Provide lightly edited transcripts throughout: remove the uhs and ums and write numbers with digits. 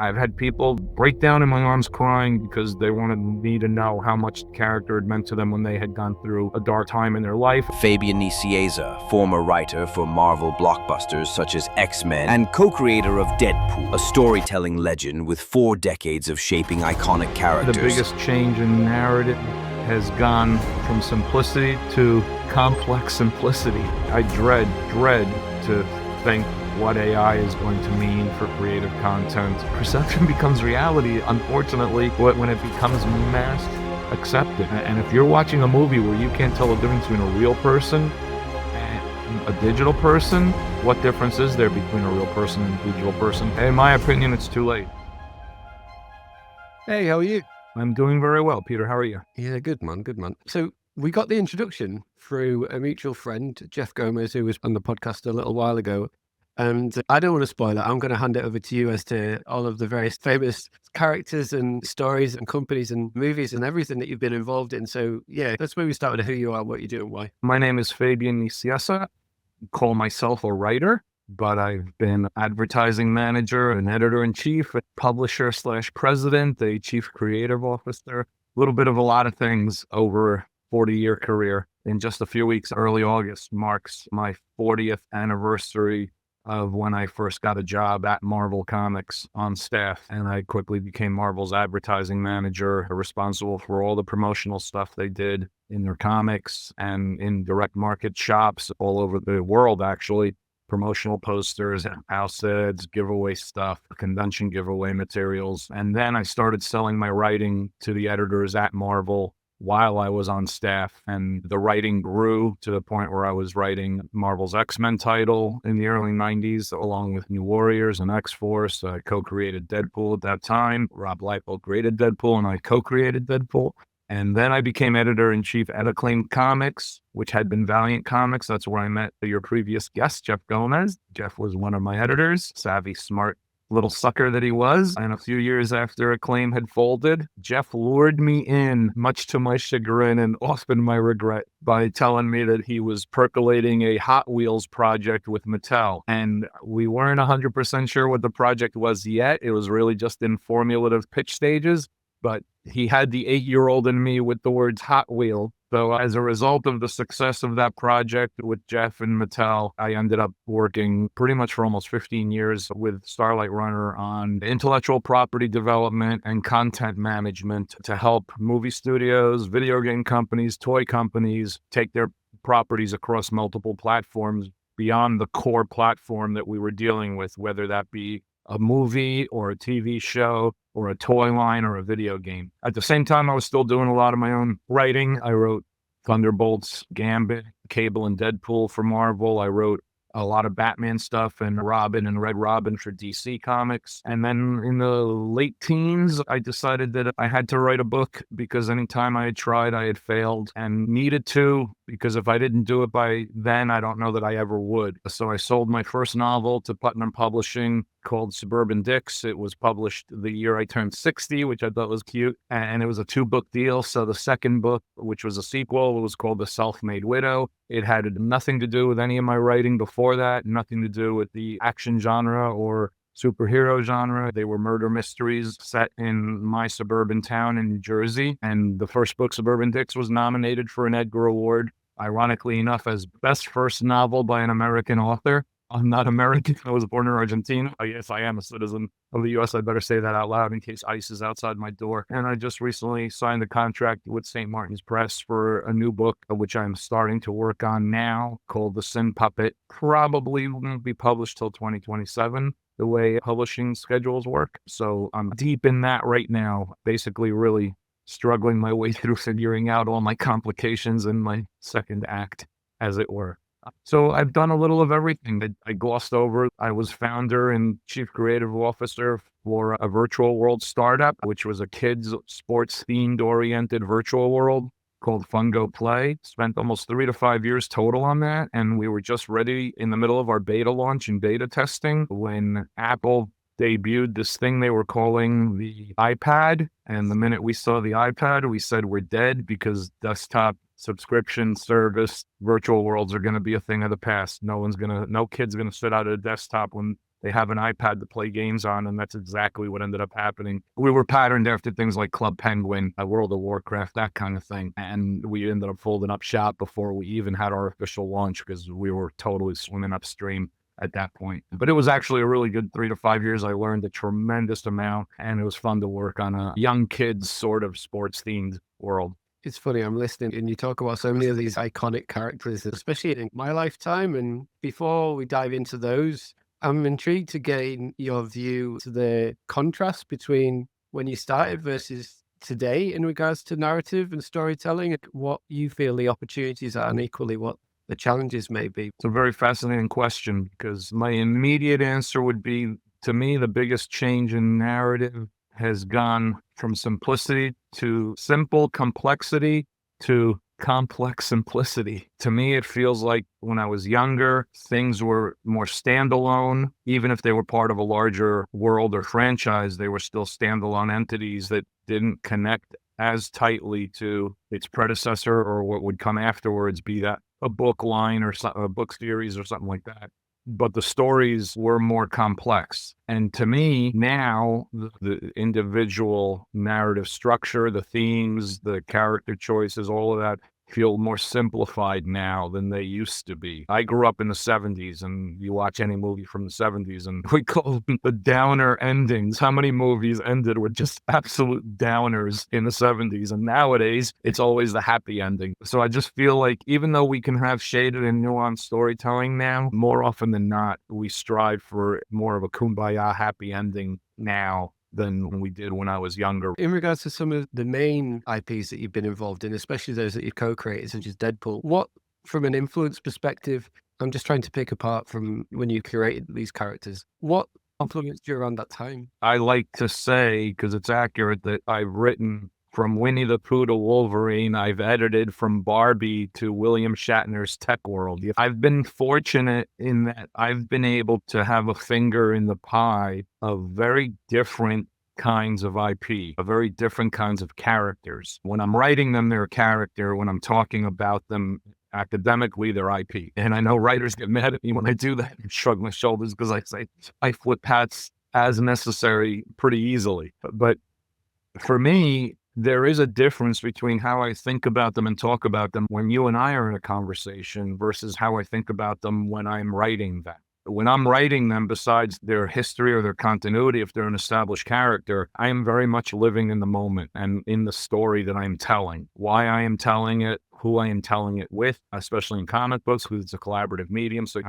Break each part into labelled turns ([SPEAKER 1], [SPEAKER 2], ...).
[SPEAKER 1] I've had people break down in my arms crying because they wanted me to know how much the character had meant to them when they had gone through a dark time in their life.
[SPEAKER 2] Fabian Nicieza, former writer for Marvel blockbusters such as X-Men and co-creator of Deadpool, a storytelling legend with 4 decades of shaping iconic characters.
[SPEAKER 1] The biggest change in narrative has gone from simplicity to complex simplicity. I dread to think what AI is going to mean for creative content. Perception becomes reality, unfortunately, when it becomes mass accepted. And if you're watching a movie where you can't tell the difference between a real person and a digital person, what difference is there between a real person and a digital person? In my opinion, it's too late.
[SPEAKER 3] Hey, how are you?
[SPEAKER 1] I'm doing very well, Peter. How are you?
[SPEAKER 3] Yeah, good man. So we got the introduction through a mutual friend, Jeff Gomez, who was on the podcast a little while ago. And I don't want to spoil it. I'm going to hand it over to you as to all of the various famous characters and stories and companies and movies and everything that you've been involved in. So yeah, let's maybe start with who you are, what you do and why.
[SPEAKER 1] My name is Fabian Nicieza. I call myself a writer, but I've been advertising manager, an editor-in-chief, a publisher/president, a chief creative officer, a little bit of a lot of things over a 40-year career. In just a few weeks, early August marks my 40th anniversary of when I first got a job at Marvel Comics on staff, and I quickly became Marvel's advertising manager, responsible for all the promotional stuff they did in their comics and in direct market shops all over the world, actually. Promotional posters, house ads, giveaway stuff, convention giveaway materials. And then I started selling my writing to the editors at Marvel while I was on staff, and the writing grew to the point where I was writing Marvel's X-Men title in the early 90s, along with New Warriors and X-Force. I co-created Deadpool at that time. Rob Liefeld created Deadpool, and I co-created Deadpool. And then I became editor-in-chief at Acclaimed Comics, which had been Valiant Comics. That's where I met your previous guest, Jeff Gomez. Jeff was one of my editors, savvy, smart little sucker that he was. And a few years after Acclaim had folded, Jeff lured me in, much to my chagrin and often my regret, by telling me that he was percolating a Hot Wheels project with Mattel. And we weren't 100% sure what the project was yet. It was really just in formulative pitch stages. But he had the 8-year-old in me with the words Hot Wheel. So as a result of the success of that project with Jeff and Mattel, I ended up working pretty much for almost 15 years with Starlight Runner on intellectual property development and content management to help movie studios, video game companies, toy companies take their properties across multiple platforms beyond the core platform that we were dealing with, whether that be a movie or a TV show or a toy line or a video game. At the same time, I was still doing a lot of my own writing. I wrote Thunderbolts, Gambit, Cable, and Deadpool for Marvel. I wrote a lot of Batman stuff and Robin and Red Robin for DC Comics. And then in the late teens, I decided that I had to write a book because anytime I had tried, I had failed and needed to, because if I didn't do it by then, I don't know that I ever would. So I sold my first novel to Putnam Publishing called Suburban Dicks. It was published the year I turned 60, which I thought was cute. And it was a 2-book deal. So the second book, which was a sequel, was called The Self-Made Widow. It had nothing to do with any of my writing before that, nothing to do with the action genre or superhero genre. They were murder mysteries set in my suburban town in New Jersey. And the first book, Suburban Dicks, was nominated for an Edgar Award, ironically enough, as best first novel by an American author. I'm not American. I was born in Argentina. Yes, I am a citizen of the U.S. I better say that out loud in case ICE is outside my door. And I just recently signed a contract with St. Martin's Press for a new book, which I'm starting to work on now, called The Sin Puppet. Probably won't be published till 2027, the way publishing schedules work. So I'm deep in that right now, basically really struggling my way through figuring out all my complications in my second act, as it were. So I've done a little of everything that I glossed over. I was founder and chief creative officer for a virtual world startup, which was a kids sports themed oriented virtual world called Fun Go Play. Spent almost 3 to 5 years total on that. And we were just ready in the middle of our beta launch and beta testing when Apple debuted this thing they were calling the iPad. And the minute we saw the iPad, we said we're dead, because desktop subscription service virtual worlds are going to be a thing of the past. No kid's going to sit out at a desktop when They have an iPad to play games on, and that's exactly what ended up happening. We were patterned after things like Club Penguin, World of Warcraft, that kind of thing. And we ended up folding up shop before we even had our official launch because we were totally swimming upstream at that point. But it was actually a really good 3 to 5 years. I learned a tremendous amount, and it was fun to work on a young kids sort of sports themed world.
[SPEAKER 3] It's funny, I'm listening and you talk about so many of these iconic characters, especially in my lifetime. And before we dive into those, I'm intrigued to gain your view to the contrast between when you started versus today in regards to narrative and storytelling, and what you feel the opportunities are and equally what the challenges may be.
[SPEAKER 1] It's a very fascinating question because my immediate answer would be, to me, the biggest change in narrative has gone from simplicity to simple complexity to complex simplicity. To me, it feels like when I was younger, things were more standalone. Even if they were part of a larger world or franchise, they were still standalone entities that didn't connect as tightly to its predecessor or what would come afterwards, be that a book line or a book series or something like that. But the stories were more complex. And to me, now, the individual narrative structure, the themes, the character choices, all of that feel more simplified now than they used to be. I grew up in the 70s, and you watch any movie from the 70s, and we call them the downer endings. How many movies ended with just absolute downers in the 70s? And nowadays, it's always the happy ending. So I just feel like even though we can have shaded and nuanced storytelling now, more often than not, we strive for more of a kumbaya happy ending now than we did when I was younger.
[SPEAKER 3] In regards to some of the main IPs that you've been involved in, especially those that you've co-created, such as Deadpool, what, from an influence perspective, I'm just trying to pick apart from when you created these characters, what influenced you around that time?
[SPEAKER 1] I like to say, because it's accurate, that I've written from Winnie the Pooh to Wolverine. I've edited from Barbie to William Shatner's Tech World. I've been fortunate in that I've been able to have a finger in the pie of very different kinds of IP, very different kinds of characters. When I'm writing them, they're a character. When I'm talking about them academically, they're IP. And I know writers get mad at me when I do that and shrug my shoulders because I say I flip hats as necessary pretty easily. But for me, there is a difference between how I think about them and talk about them when you and I are in a conversation versus how I think about them when I'm writing them. When I'm writing them, besides their history or their continuity, if they're an established character, I am very much living in the moment and in the story that I'm telling. Why I am telling it, who I am telling it with, especially in comic books, because it's a collaborative medium. So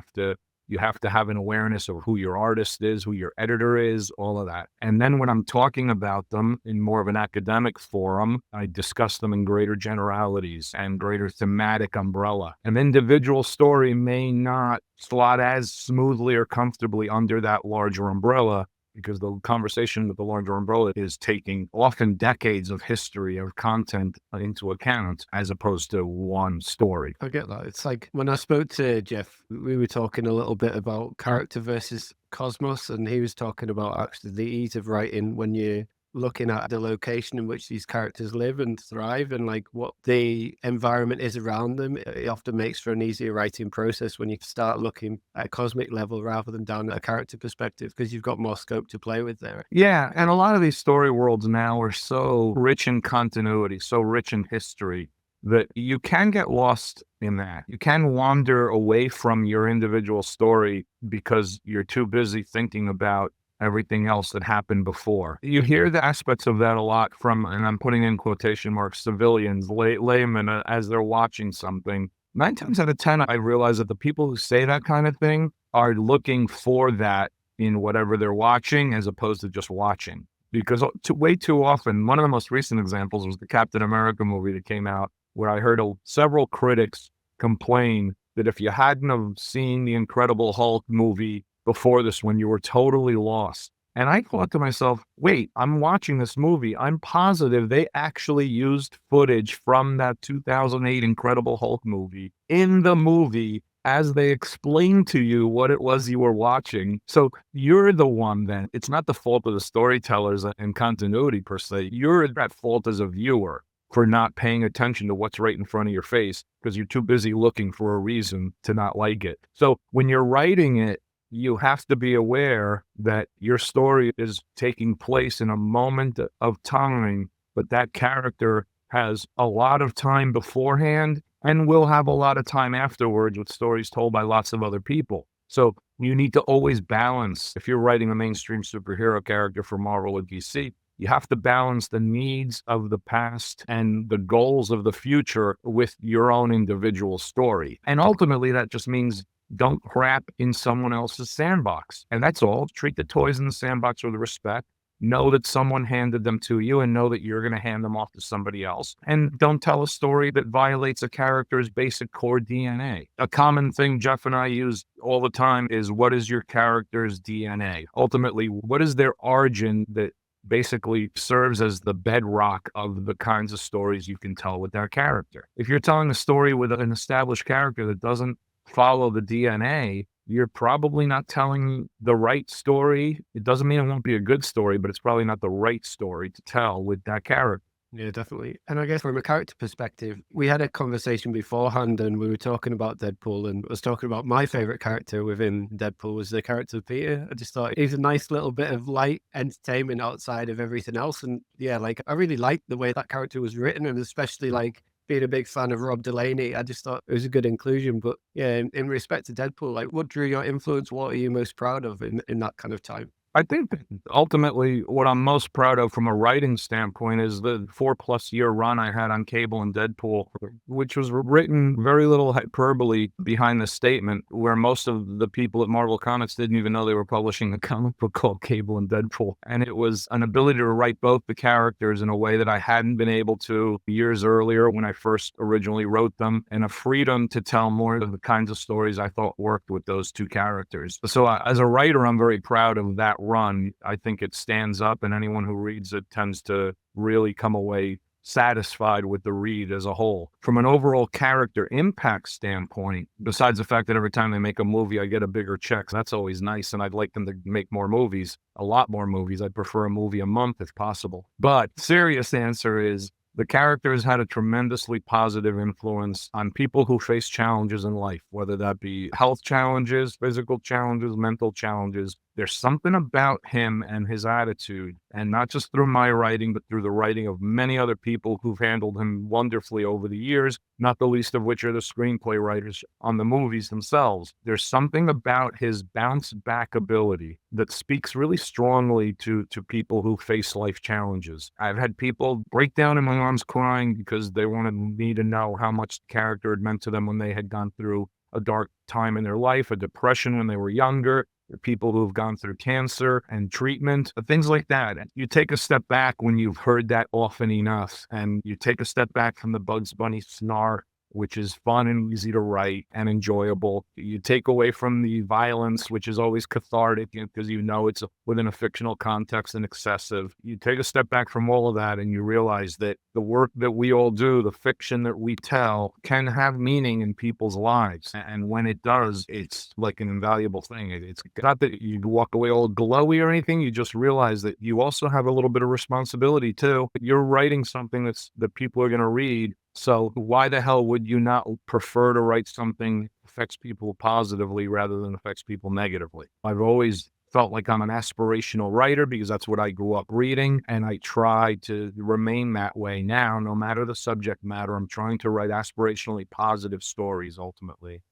[SPEAKER 1] you have to have an awareness of who your artist is, who your editor is, all of that. And then when I'm talking about them in more of an academic forum, I discuss them in greater generalities and greater thematic umbrella. An individual story may not slot as smoothly or comfortably under that larger umbrella, because the conversation with the larger umbrella is taking often decades of history of content into account as opposed to one story.
[SPEAKER 3] I get that. It's like when I spoke to Jeff, we were talking a little bit about character versus cosmos, and he was talking about actually the ease of writing when you're looking at the location in which these characters live and thrive and like what the environment is around them. It often makes for an easier writing process when you start looking at a cosmic level rather than down at a character perspective, because you've got more scope to play with there.
[SPEAKER 1] Yeah, and a lot of these story worlds now are so rich in continuity, so rich in history, that you can get lost in that. You can wander away from your individual story because you're too busy thinking about everything else that happened before. You hear the aspects of that a lot from, and I'm putting in quotation marks, civilians, laymen, as they're watching something. 9 times out of 10, I realize that the people who say that kind of thing are looking for that in whatever they're watching as opposed to just watching. Because way too often, one of the most recent examples was the Captain America movie that came out, where I heard several critics complain that if you hadn't have seen the Incredible Hulk movie before this one, you were totally lost. And I thought to myself, wait, I'm watching this movie. I'm positive they actually used footage from that 2008 Incredible Hulk movie in the movie as they explained to you what it was you were watching. So you're the one then. It's not the fault of the storytellers and continuity per se. You're at fault as a viewer for not paying attention to what's right in front of your face because you're too busy looking for a reason to not like it. So when you're writing it, you have to be aware that your story is taking place in a moment of time, but that character has a lot of time beforehand and will have a lot of time afterwards with stories told by lots of other people. So you need to always balance. If you're writing a mainstream superhero character for Marvel or DC, you have to balance the needs of the past and the goals of the future with your own individual story. And ultimately, that just means don't crap in someone else's sandbox. And that's all. Treat the toys in the sandbox with respect. Know that someone handed them to you and know that you're going to hand them off to somebody else. And don't tell a story that violates a character's basic core DNA. A common thing Jeff and I use all the time is, what is your character's DNA? Ultimately, what is their origin that basically serves as the bedrock of the kinds of stories you can tell with that character? If you're telling a story with an established character that doesn't follow the DNA, you're probably not telling the right story. It doesn't mean it won't be a good story, but it's probably not the right story to tell with that character.
[SPEAKER 3] Yeah, definitely. And I guess from a character perspective, we had a conversation beforehand and we were talking about Deadpool, and I was talking about my favorite character within Deadpool was the character of Peter. I just thought he was a nice little bit of light entertainment outside of everything else. And yeah, like I really liked the way that character was written, and especially like being a big fan of Rob Delaney, I just thought it was a good inclusion. But yeah, in respect to Deadpool, like what drew your influence? What are you most proud of in that kind of time?
[SPEAKER 1] I think that ultimately what I'm most proud of from a writing standpoint is the 4+ year run I had on Cable and Deadpool, which was written very little hyperbole behind the statement, where most of the people at Marvel Comics didn't even know they were publishing a comic book called Cable and Deadpool. And it was an ability to write both the characters in a way that I hadn't been able to years earlier when I first originally wrote them, and a freedom to tell more of the kinds of stories I thought worked with those two characters. So as a writer, I'm very proud of that run. I think it stands up, and anyone who reads it tends to really come away satisfied with the read as a whole. From an overall character impact standpoint, besides the fact that every time they make a movie, I get a bigger check, that's always nice, and I'd like them to make more movies, a lot more movies. I'd prefer a movie a month if possible. But serious answer is, the characters had a tremendously positive influence on people who face challenges in life, whether that be health challenges, physical challenges, mental challenges. There's something about him and his attitude, and not just through my writing, but through the writing of many other people who've handled him wonderfully over the years, not the least of which are the screenplay writers on the movies themselves. There's something about his bounce back ability that speaks really strongly to people who face life challenges. I've had people break down in my arms crying because they wanted me to know how much the character had meant to them when they had gone through a dark time in their life, a depression when they were younger, people who have gone through cancer and treatment, things like that. You take a step back when you've heard that often enough, and you take a step back from the Bugs Bunny snark, which is fun and easy to write and enjoyable. You take away from the violence, which is always cathartic because you know it's within a fictional context and excessive. You take a step back from all of that and you realize that the work that we all do, the fiction that we tell, can have meaning in people's lives. And when it does, it's like an invaluable thing. It's not that you walk away all glowy or anything. You just realize that you also have a little bit of responsibility too. You're writing something that people are going to read. So why the hell would you not prefer to write something that affects people positively rather than affects people negatively? I've always felt like I'm an aspirational writer because that's what I grew up reading, and I try to remain that way now, no matter the subject matter. I'm trying to write aspirationally positive stories ultimately.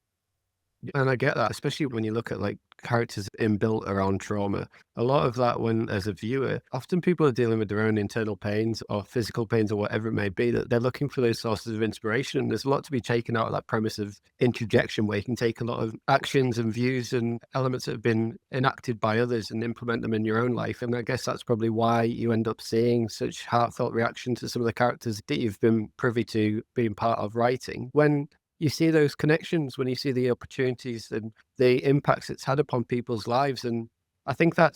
[SPEAKER 3] And I get that, especially when you look at like characters inbuilt around trauma. A lot of that, when as a viewer, often people are dealing with their own internal pains or physical pains or whatever it may be, that they're looking for those sources of inspiration. And there's a lot to be taken out of that premise of interjection, where you can take a lot of actions and views and elements that have been enacted by others and implement them in your own life. And I guess that's probably why you end up seeing such heartfelt reaction to some of the characters that you've been privy to being part of writing. When you see those connections, when you see the opportunities and the impacts it's had upon people's lives. And I think that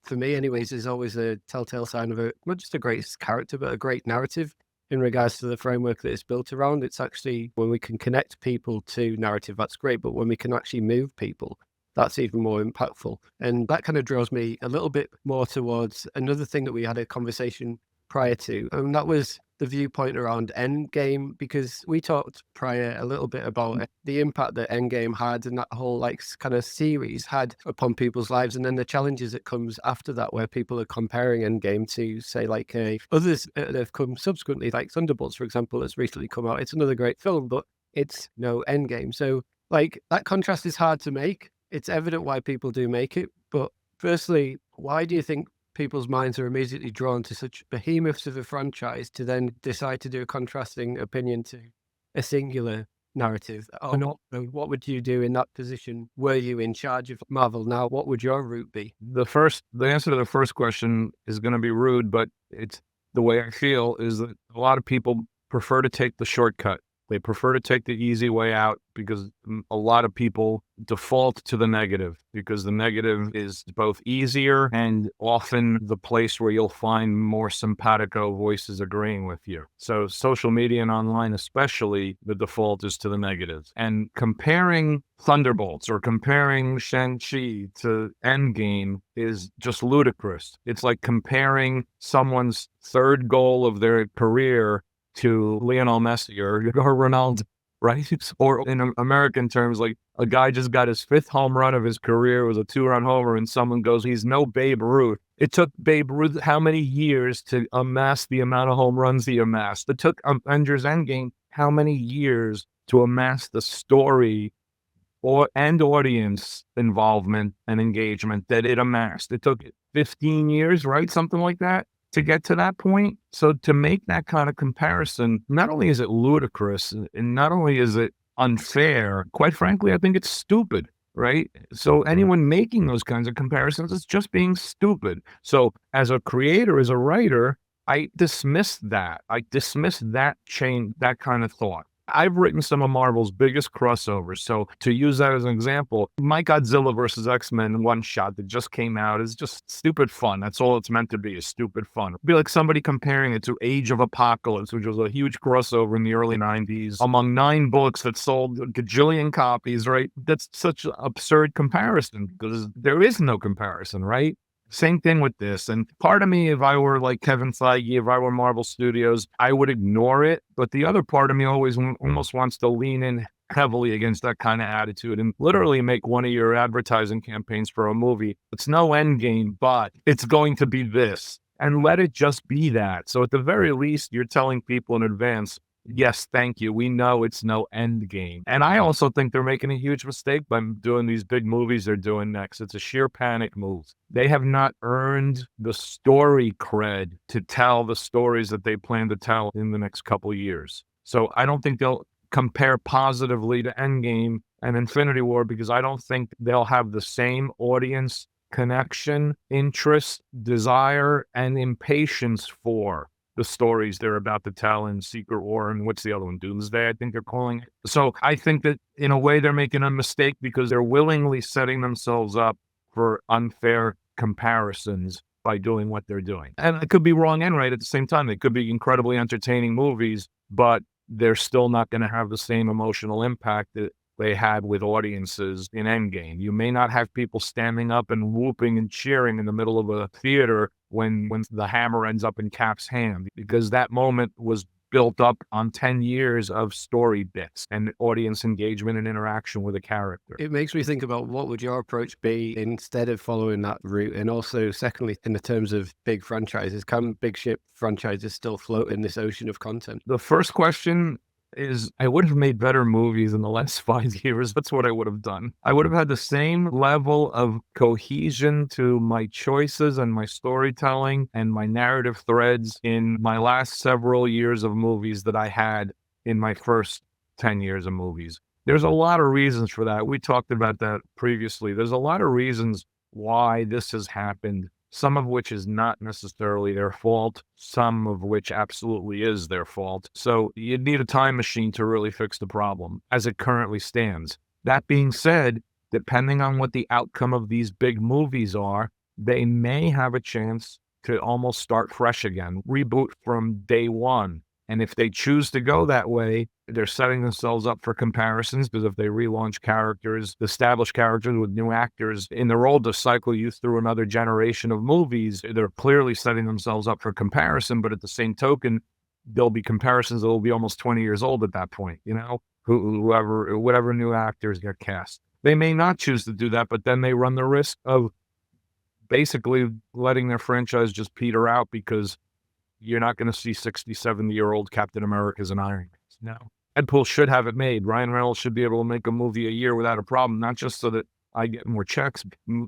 [SPEAKER 3] for me anyways is always a telltale sign of not just a great character, but a great narrative in regards to the framework that it's built around. It's actually when we can connect people to narrative, that's great. But when we can actually move people, that's even more impactful. And that kind of draws me a little bit more towards another thing that we had a conversation prior to, and that was the viewpoint around Endgame, because we talked prior a little bit about the impact that Endgame had and that whole like kind of series had upon people's lives, and then the challenges that comes after that, where people are comparing Endgame to say like others that have come subsequently, like Thunderbolts, for example, that's recently come out. It's another great film, but it's no Endgame. So like that contrast is hard to make. It's evident why people do make it, but firstly, why do you think people's minds are immediately drawn to such behemoths of a franchise to then decide to do a contrasting opinion to a singular narrative? Or not? What would you do in that position? Were you in charge of Marvel now? What would your route be?
[SPEAKER 1] The answer to the first question is going to be rude, but it's the way I feel is that a lot of people prefer to take the shortcut. They prefer to take the easy way out because a lot of people default to the negative because the negative is both easier and often the place where you'll find more simpatico voices agreeing with you. So social media and online especially, the default is to the negatives. And comparing Thunderbolts or comparing Shang-Chi to Endgame is just ludicrous. It's like comparing someone's third goal of their career to Lionel Messi or Ronaldo, right? Or in American terms, like a guy just got his 5th home run of his career. It was a 2-run homer, and someone goes, he's no Babe Ruth. It took Babe Ruth how many years to amass the amount of home runs he amassed? It took Avengers Endgame how many years to amass the story and audience involvement and engagement that it amassed? It took 15 years, right? Something like that, to get to that point. So to make that kind of comparison, not only is it ludicrous and not only is it unfair, quite frankly, I think it's stupid, right? So anyone making those kinds of comparisons is just being stupid. So as a creator, as a writer, I dismiss that. I dismiss that kind of thought. I've written some of Marvel's biggest crossovers. So to use that as an example, my Godzilla versus X-Men one shot that just came out is just stupid fun. That's all it's meant to be, is stupid fun. It'd be like somebody comparing it to Age of Apocalypse, which was a huge crossover in the early 90s among 9 books that sold a gajillion copies, right? That's such an absurd comparison because there is no comparison, right? Same thing with this. And part of me, if I were like Kevin Feige, if I were Marvel Studios, I would ignore it. But the other part of me always almost wants to lean in heavily against that kind of attitude and literally make one of your advertising campaigns for a movie. It's no end game, but it's going to be this. And let it just be that. So at the very least, you're telling people in advance, yes, thank you. We know it's no end game. And I also think they're making a huge mistake by doing these big movies they're doing next. It's a sheer panic move. They have not earned the story cred to tell the stories that they plan to tell in the next couple of years. So I don't think they'll compare positively to Endgame and Infinity War because I don't think they'll have the same audience connection, interest, desire, and impatience for the stories they're about to tell in Secret War and what's the other one, Doomsday, I think they're calling it. So I think that in a way they're making a mistake because they're willingly setting themselves up for unfair comparisons by doing what they're doing. And I could be wrong and right at the same time. They could be incredibly entertaining movies, but they're still not going to have the same emotional impact that they had with audiences in Endgame. You may not have people standing up and whooping and cheering in the middle of a theater when the hammer ends up in Cap's hand, because that moment was built up on 10 years of story bits and audience engagement and interaction with a character.
[SPEAKER 3] It makes me think about what would your approach be instead of following that route? And also, secondly, in the terms of big franchises, can big ship franchises still float in this ocean of content?
[SPEAKER 1] The first question is, I would have made better movies in the last 5 years. That's what I would have done. I would have had the same level of cohesion to my choices and my storytelling and my narrative threads in my last several years of movies that I had in my first 10 years of movies. There's a lot of reasons for that. We talked about that previously. There's a lot of reasons why this has happened, some of which is not necessarily their fault, some of which absolutely is their fault. So you'd need a time machine to really fix the problem as it currently stands. That being said, depending on what the outcome of these big movies are, they may have a chance to almost start fresh again, reboot from day one. And if they choose to go that way, they're setting themselves up for comparisons, because if they relaunch characters, established characters with new actors in the role to cycle you through another generation of movies, they're clearly setting themselves up for comparison. But at the same token, there'll be comparisons that will be almost 20 years old at that point, whatever new actors get cast. They may not choose to do that, but then they run the risk of basically letting their franchise just peter out because you're not going to see 60, 70-year-old Captain Americas and Iron Man. No. Deadpool should have it made. Ryan Reynolds should be able to make a movie a year without a problem, not just so that I get more checks,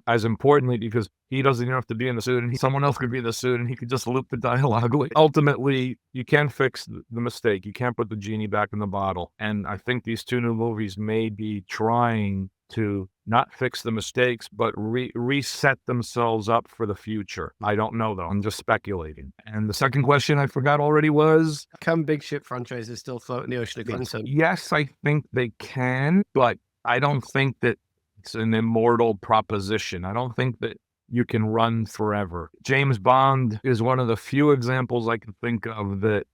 [SPEAKER 1] as importantly, because he doesn't even have to be in the suit and someone else could be in the suit and he could just loop the dialogue. Ultimately, you can't fix the mistake. You can't put the genie back in the bottle. And I think these two new movies may be trying to not fix the mistakes, but reset themselves up for the future. I don't know, though. I'm just speculating. And the second question I forgot already was...
[SPEAKER 3] Can big ship franchises still float in the ocean of content?
[SPEAKER 1] Yes, I think they can, but I don't think that it's an immortal proposition. I don't think that you can run forever. James Bond is one of the few examples I can think of that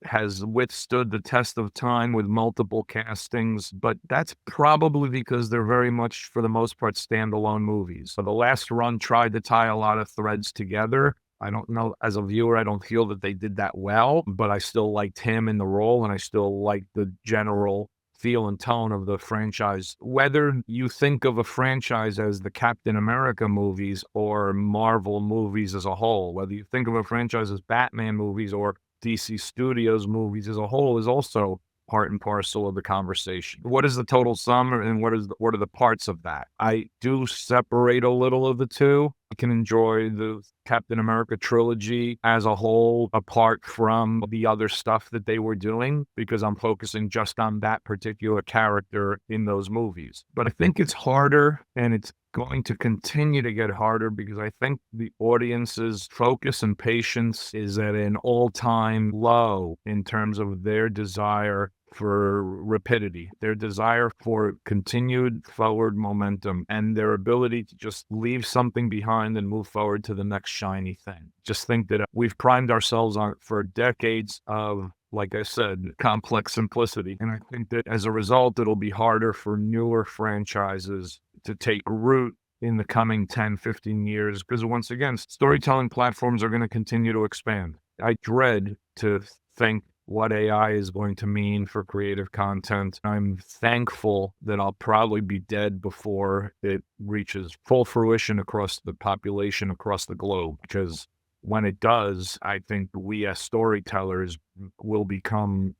[SPEAKER 1] has withstood the test of time with multiple castings, but that's probably because they're very much, for the most part, standalone movies. So the last run tried to tie a lot of threads together. I don't know, as a viewer, I don't feel that they did that well, but I still liked him in the role, and I still liked the general feel and tone of the franchise. Whether you think of a franchise as the Captain America movies or Marvel movies as a whole, whether you think of a franchise as Batman movies or DC Studios movies as a whole, is also part and parcel of the conversation. What is the total sum, and what are the parts of that? I do separate a little of the two. I can enjoy the Captain America trilogy as a whole, apart from the other stuff that they were doing, because I'm focusing just on that particular character in those movies. But I think it's harder, and it's going to continue to get harder, because I think the audience's focus and patience is at an all-time low in terms of their desire for rapidity, their desire for continued forward momentum, and their ability to just leave something behind and move forward to the next shiny thing. Just think that we've primed ourselves on for decades of, like I said, complex simplicity. And I think that as a result, it'll be harder for newer franchises to take root in the coming 10, 15 years, because once again, storytelling platforms are going to continue to expand. I dread to think what AI is going to mean for creative content. I'm thankful that I'll probably be dead before it reaches full fruition across the population, across the globe, because when it does, I think we as storytellers will become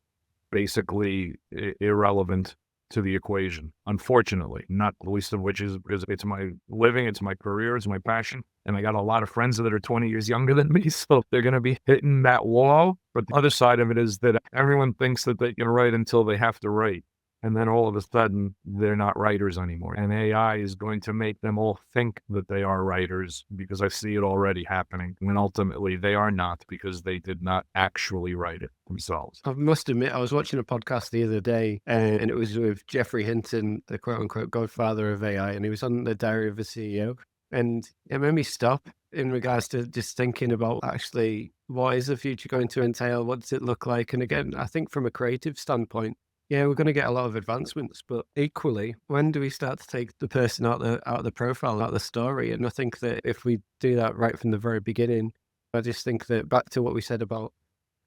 [SPEAKER 1] basically irrelevant to the equation, unfortunately, not the least of which is because it's my living, it's my career, it's my passion. And I got a lot of friends that are 20 years younger than me, so they're going to be hitting that wall. But the other side of it is that everyone thinks that they can write until they have to write. And then all of a sudden, they're not writers anymore. And AI is going to make them all think that they are writers, because I see it already happening. When ultimately they are not, because they did not actually write it themselves.
[SPEAKER 3] I must admit, I was watching a podcast the other day, and it was with Jeffrey Hinton, the quote-unquote godfather of AI, and he was on the Diary of a CEO. And it made me stop in regards to just thinking about actually what is the future going to entail? What does it look like? And again, I think from a creative standpoint, yeah, we're going to get a lot of advancements, but equally, when do we start to take the person out of the profile, out of the story? And I think that if we do that right from the very beginning, I just think that back to what we said about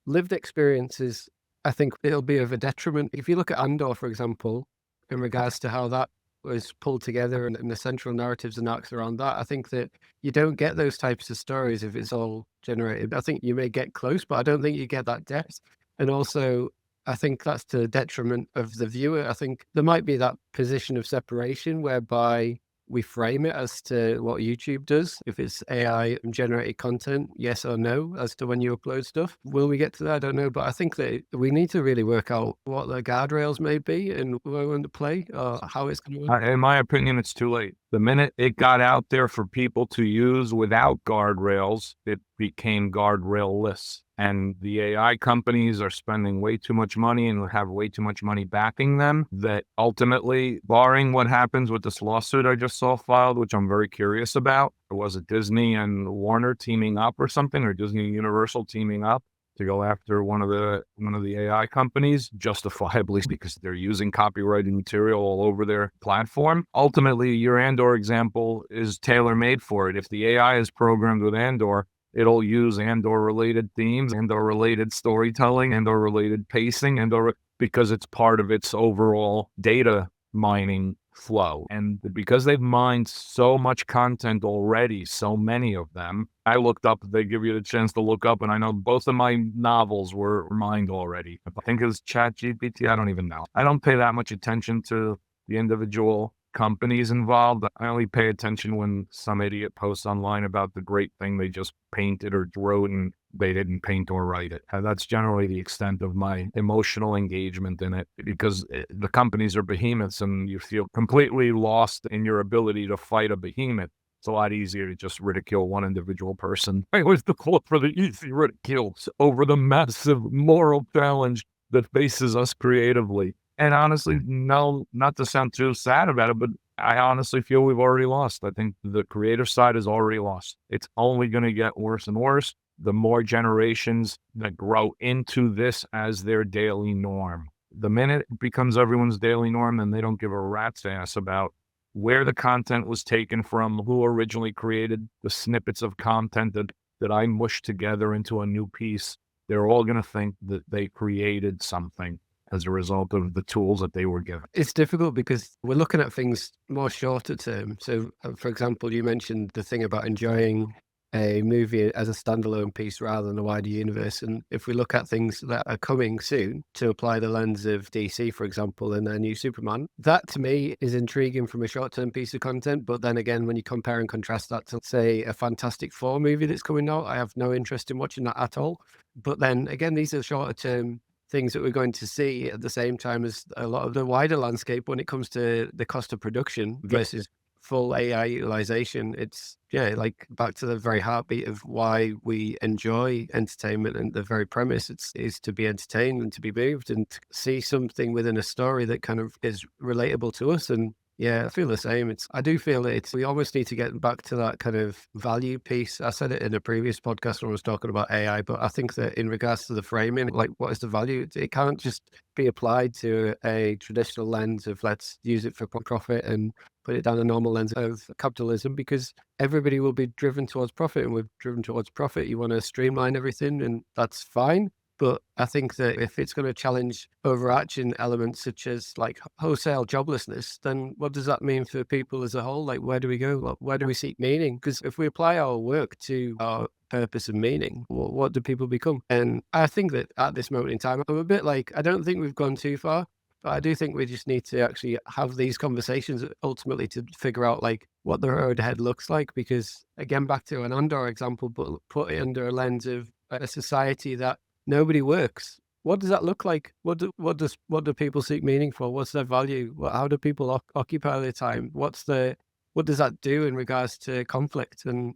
[SPEAKER 3] lived experiences, I think it'll be of a detriment. If you look at Andor, for example, in regards to how that was pulled together and the central narratives and arcs around that, I think that you don't get those types of stories if it's all generated. I think you may get close, but I don't think you get that depth. And also, I think that's to the detriment of the viewer. I think there might be that position of separation whereby we frame it as to what YouTube does. If it's AI generated content, yes or no, as to when you upload stuff. Will we get to that? I don't know. But I think that we need to really work out what the guardrails may be and where we're going to play or how it's going to work.
[SPEAKER 1] In my opinion, it's too late. The minute it got out there for people to use without guardrails, it became guardrail-less. And the AI companies are spending way too much money and have way too much money backing them, that ultimately, barring what happens with this lawsuit I just saw filed, which I'm very curious about, was it Disney and Warner teaming up or something, or Disney and Universal teaming up to go after one of the AI companies, justifiably, because they're using copyrighted material all over their platform. Ultimately, your Andor example is tailor-made for it. If the AI is programmed with Andor, it'll use and/or related themes and/or related storytelling and/or related pacing and/or because it's part of its overall data mining flow. And because they've mined so much content already, so many of them, I looked up, they give you the chance to look up, and I know both of my novels were mined already. I think it was ChatGPT, I don't even know. I don't pay that much attention to the individual companies involved. I only pay attention when some idiot posts online about the great thing they just painted or wrote and they didn't paint or write it. That's generally the extent of my emotional engagement in it, because the companies are behemoths and you feel completely lost in your ability to fight a behemoth. It's a lot easier to just ridicule one individual person. I always look for the easy ridicules over the massive moral challenge that faces us creatively. And honestly, no, not to sound too sad about it, but I honestly feel we've already lost. I think the creative side is already lost. It's only going to get worse and worse. The more generations that grow into this as their daily norm. The minute it becomes everyone's daily norm, then they don't give a rat's ass about where the content was taken from, who originally created the snippets of content that I mushed together into a new piece. They're all going to think that they created something as a result of the tools that they were given.
[SPEAKER 3] It's difficult because we're looking at things more shorter term. So, for example, you mentioned the thing about enjoying a movie as a standalone piece rather than a wider universe. And if we look at things that are coming soon, to apply the lens of DC, for example, and their new Superman, that to me is intriguing from a short-term piece of content. But then again, when you compare and contrast that to, say, a Fantastic Four movie that's coming out, I have no interest in watching that at all. But then again, these are shorter-term things that we're going to see at the same time as a lot of the wider landscape when it comes to the cost of production versus full AI utilization. It's, like back to the very heartbeat of why we enjoy entertainment, and the very premise is to be entertained and to be moved and to see something within a story that kind of is relatable to us. And I feel the same. I do feel that we almost need to get back to that kind of value piece. I said it in a previous podcast when I was talking about AI, but I think that in regards to the framing, like what is the value? It can't just be applied to a traditional lens of let's use it for profit and put it down a normal lens of capitalism, because everybody will be driven towards profit, and we're driven towards profit. You want to streamline everything, and that's fine. But I think that if it's going to challenge overarching elements such as like wholesale joblessness, then what does that mean for people as a whole? Like, where do we go? Where do we seek meaning? Because if we apply our work to our purpose and meaning, what do people become? And I think that at this moment in time, I'm a bit like, I don't think we've gone too far. But I do think we just need to actually have these conversations ultimately to figure out like what the road ahead looks like. Because again, back to an Andor example, but put it under a lens of a society that nobody works. What does that look like? What do people seek meaning for? What's their value? How do people occupy their time? What does that do in regards to conflict? And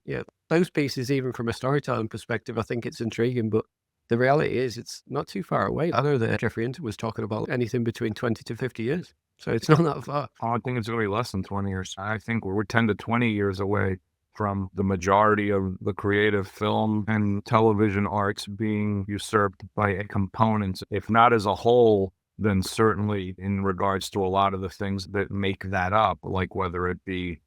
[SPEAKER 3] those pieces, even from a storytelling perspective, I think it's intriguing. But the reality is, it's not too far away. I know that Jeffrey Hinton was talking about anything between 20 to 50 years. So it's not that far.
[SPEAKER 1] I think it's going to be less than 20 years. I think we're 10 to 20 years away from the majority of the creative film and television arts being usurped by components, if not as a whole, then certainly in regards to a lot of the things that make that up, like whether it be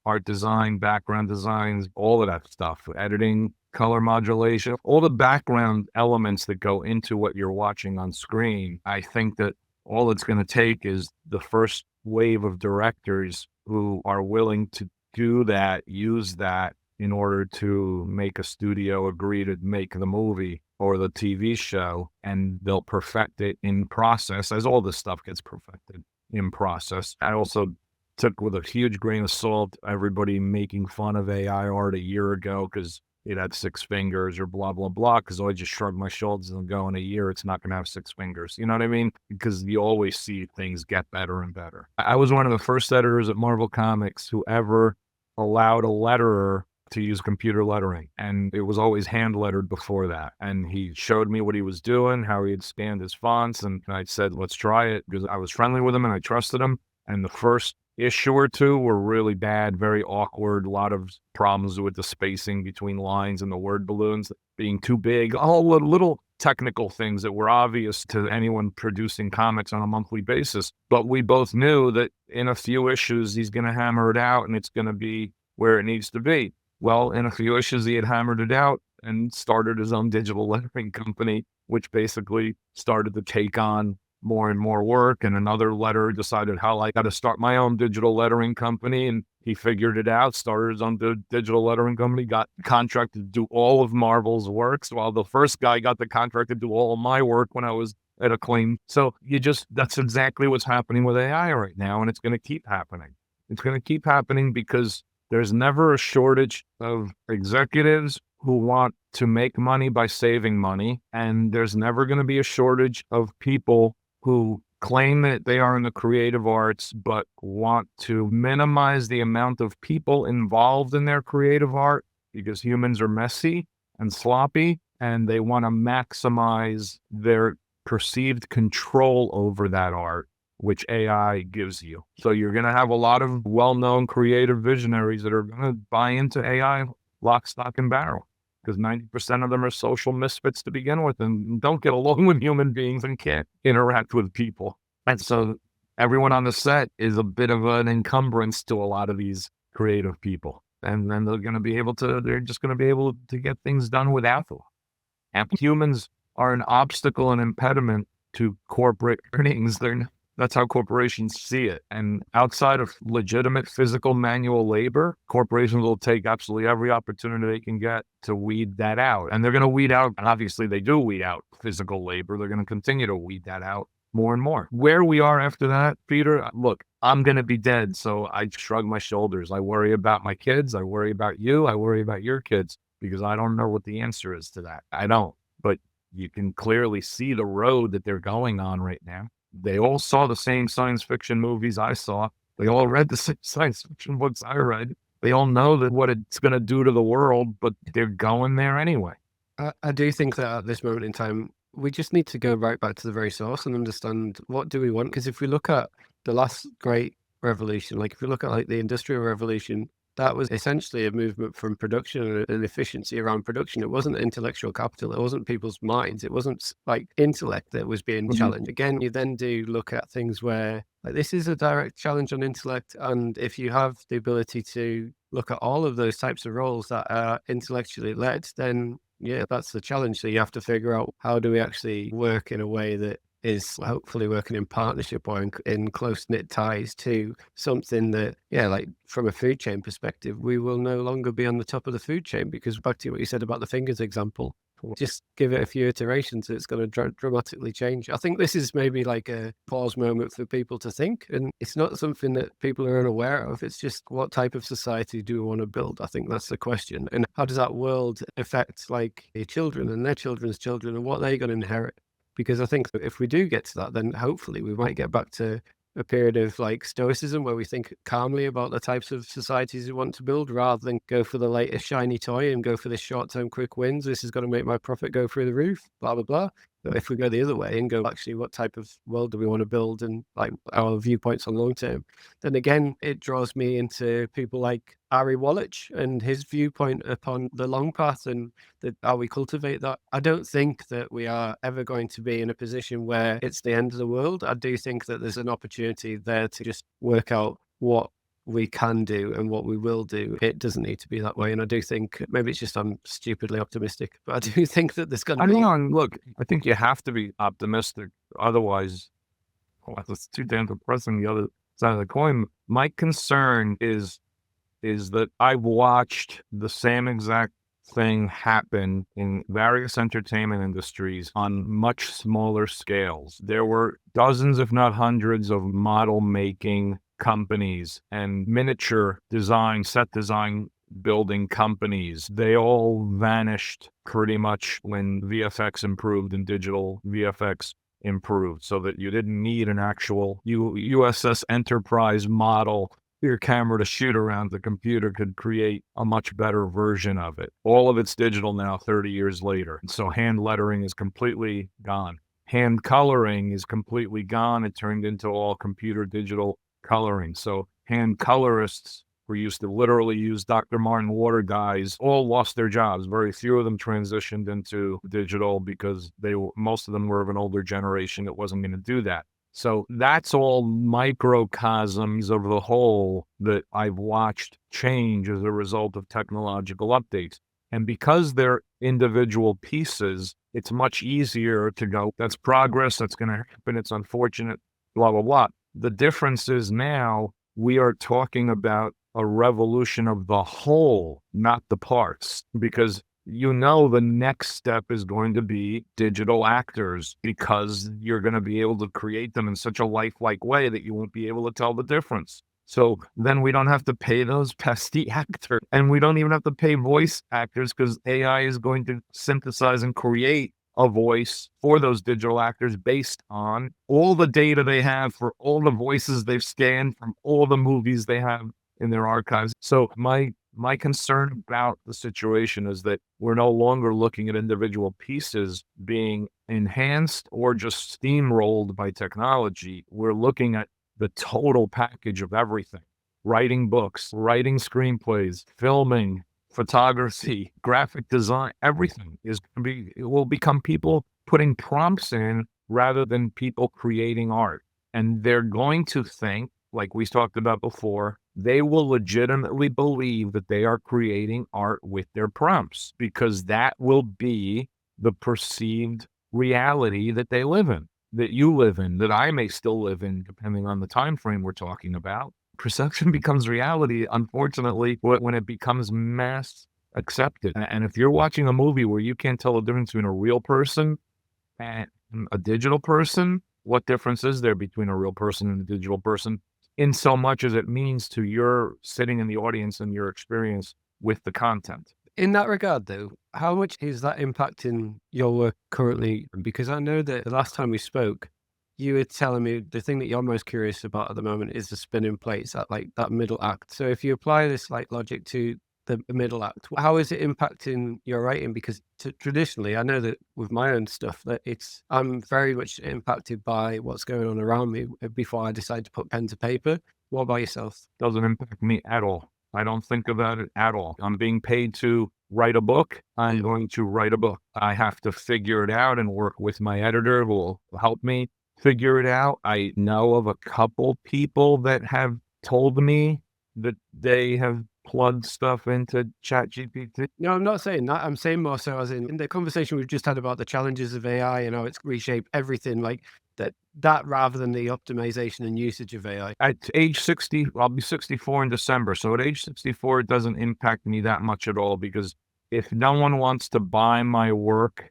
[SPEAKER 1] art design, background designs, all of that stuff, editing, color modulation, all the background elements that go into what you're watching on screen. I think that all it's going to take is the first wave of directors who are willing to do that, use that in order to make a studio agree to make the movie or the TV show, and they'll perfect it in process, as all this stuff gets perfected in process. I also took with a huge grain of salt everybody making fun of AI art a year ago because it had 6 fingers or blah, blah, blah, because I just shrugged my shoulders and go, in a year, it's not going to have 6 fingers. You know what I mean? Because you always see things get better and better. I was one of the first editors at Marvel Comics who ever allowed a letterer to use computer lettering. And it was always hand lettered before that. And he showed me what he was doing, how he'd scanned his fonts. And I said, let's try it, because I was friendly with him and I trusted him. And the first issue or two were really bad, very awkward, a lot of problems with the spacing between lines and the word balloons being too big, all the little technical things that were obvious to anyone producing comics on a monthly basis. But we both knew that in a few issues, he's going to hammer it out and it's going to be where it needs to be. Well, in a few issues, he had hammered it out and started his own digital lettering company, which basically started to take on more and more work. And another letterer decided, how I got to start my own digital lettering company. And he figured it out, started his own digital lettering company, got contracted to do all of Marvel's works, while the first guy got the contract to do all of my work when I was at Acclaim. So that's exactly what's happening with AI right now. And it's going to keep happening. It's going to keep happening because there's never a shortage of executives who want to make money by saving money. And there's never going to be a shortage of people who claim that they are in the creative arts, but want to minimize the amount of people involved in their creative art, because humans are messy and sloppy, and they want to maximize their perceived control over that art, which AI gives you. So you're going to have a lot of well-known creative visionaries that are going to buy into AI lock, stock, and barrel, because 90% of them are social misfits to begin with and don't get along with human beings and can't interact with people. And so everyone on the set is a bit of an encumbrance to a lot of these creative people. And then they're just going to be able to get things done without them. And humans are an obstacle and impediment to corporate earnings. That's how corporations see it. And outside of legitimate physical manual labor, corporations will take absolutely every opportunity they can get to weed that out. And they're going to weed out, and obviously they do weed out physical labor. They're going to continue to weed that out more and more. Where we are after that, Peter, look, I'm going to be dead. So I shrug my shoulders. I worry about my kids. I worry about you. I worry about your kids, because I don't know what the answer is to that. I don't. But you can clearly see the road that they're going on right now. They all saw the same science fiction movies I saw. They all read the same science fiction books I read. They all know that what it's going to do to the world, but they're going there anyway.
[SPEAKER 3] I do think that at this moment in time, we just need to go right back to the very source and understand, what do we want? Because if we look at the last great revolution, like if we look at like the Industrial Revolution, that was essentially a movement from production and efficiency around production. It wasn't intellectual capital. It wasn't people's minds. It wasn't like intellect that was being challenged. Again, you then do look at things where like this is a direct challenge on intellect. And if you have the ability to look at all of those types of roles that are intellectually led, then yeah, that's the challenge. So you have to figure out, how do we actually work in a way that is hopefully working in partnership or in close-knit ties to something that, yeah, like from a food chain perspective, we will no longer be on the top of the food chain, because back to what you said about the fingers example, just give it a few iterations, it's going to dramatically change. I think this is maybe like a pause moment for people to think, and it's not something that people are unaware of. It's just, what type of society do we want to build? I think that's the question. And how does that world affect like your children and their children's children, and what they're going to inherit? Because I think if we do get to that, then hopefully we might get back to a period of like stoicism, where we think calmly about the types of societies we want to build, rather than go for the latest shiny toy and go for this short-term quick wins. This is going to make my profit go through the roof, blah, blah, blah. But if we go the other way and go, actually, what type of world do we want to build, and like our viewpoints on long term, then again, it draws me into people like Ari Wallach and his viewpoint upon the long path, and how we cultivate that. I don't think that we are ever going to be in a position where it's the end of the world. I do think that there's an opportunity there to just work out what we can do and what we will do. It doesn't need to be that way. And I do think, maybe it's just I'm stupidly optimistic, but I do think that there's going to be...
[SPEAKER 1] Look, I think you have to be optimistic. Otherwise, it's too damn depressing, the other side of the coin. My concern is that I've watched the same exact thing happen in various entertainment industries on much smaller scales. There were dozens, if not hundreds, of model making companies and miniature design, set design building companies. They all vanished pretty much when VFX improved and digital VFX improved, so that you didn't need an actual USS Enterprise model your camera to shoot around. The computer could create a much better version of it. All of it's digital now, 30 years later. So hand lettering is completely gone. Hand coloring is completely gone. It turned into all computer digital coloring. So hand colorists who used to literally use Dr. Martin water dyes all lost their jobs. Very few of them transitioned into digital, because most of them were of an older generation that wasn't going to do that. So that's all microcosms of the whole that I've watched change as a result of technological updates. And because they're individual pieces, it's much easier to go, that's progress, that's going to happen, it's unfortunate, blah, blah, blah. The difference is now we are talking about a revolution of the whole, not the parts, because the next step is going to be digital actors, because you're going to be able to create them in such a lifelike way that you won't be able to tell the difference. So then we don't have to pay those pesky actors, and we don't even have to pay voice actors, because AI is going to synthesize and create a voice for those digital actors based on all the data they have for all the voices they've scanned from all the movies they have in their archives. So my concern about the situation is that we're no longer looking at individual pieces being enhanced or just steamrolled by technology. We're looking at the total package of everything: writing books, writing screenplays, filming, photography, graphic design. Everything it will become people putting prompts in rather than people creating art. And they're going to think, like we talked about before, they will legitimately believe that they are creating art with their prompts, because that will be the perceived reality that they live in, that you live in, that I may still live in, depending on the time frame we're talking about. Perception becomes reality, unfortunately, when it becomes mass accepted. And if you're watching a movie where you can't tell the difference between a real person and a digital person, what difference is there between a real person and a digital person, in so much as it means to your sitting in the audience and your experience with the content?
[SPEAKER 3] In that regard, though, how much is that impacting your work currently? Because I know that the last time we spoke, you were telling me the thing that you're most curious about at the moment is the spinning plates, that middle act. So if you apply this logic to the middle act, how is it impacting your writing? Because traditionally, I know that with my own stuff, that I'm very much impacted by what's going on around me before I decide to put pen to paper. What about yourself?
[SPEAKER 1] Doesn't impact me at all. I don't think about it at all. I'm being paid to write a book. I'm going to write a book. I have to figure it out and work with my editor who will help me figure it out. I know of a couple people that have told me that they have plugged stuff into ChatGPT.
[SPEAKER 3] No, I'm not saying that. I'm saying more so as in the conversation we've just had about the challenges of AI and how it's reshaped everything, like that rather than the optimization and usage of AI.
[SPEAKER 1] At age 60, I'll be 64 in December. So at age 64, it doesn't impact me that much at all, because if no one wants to buy my work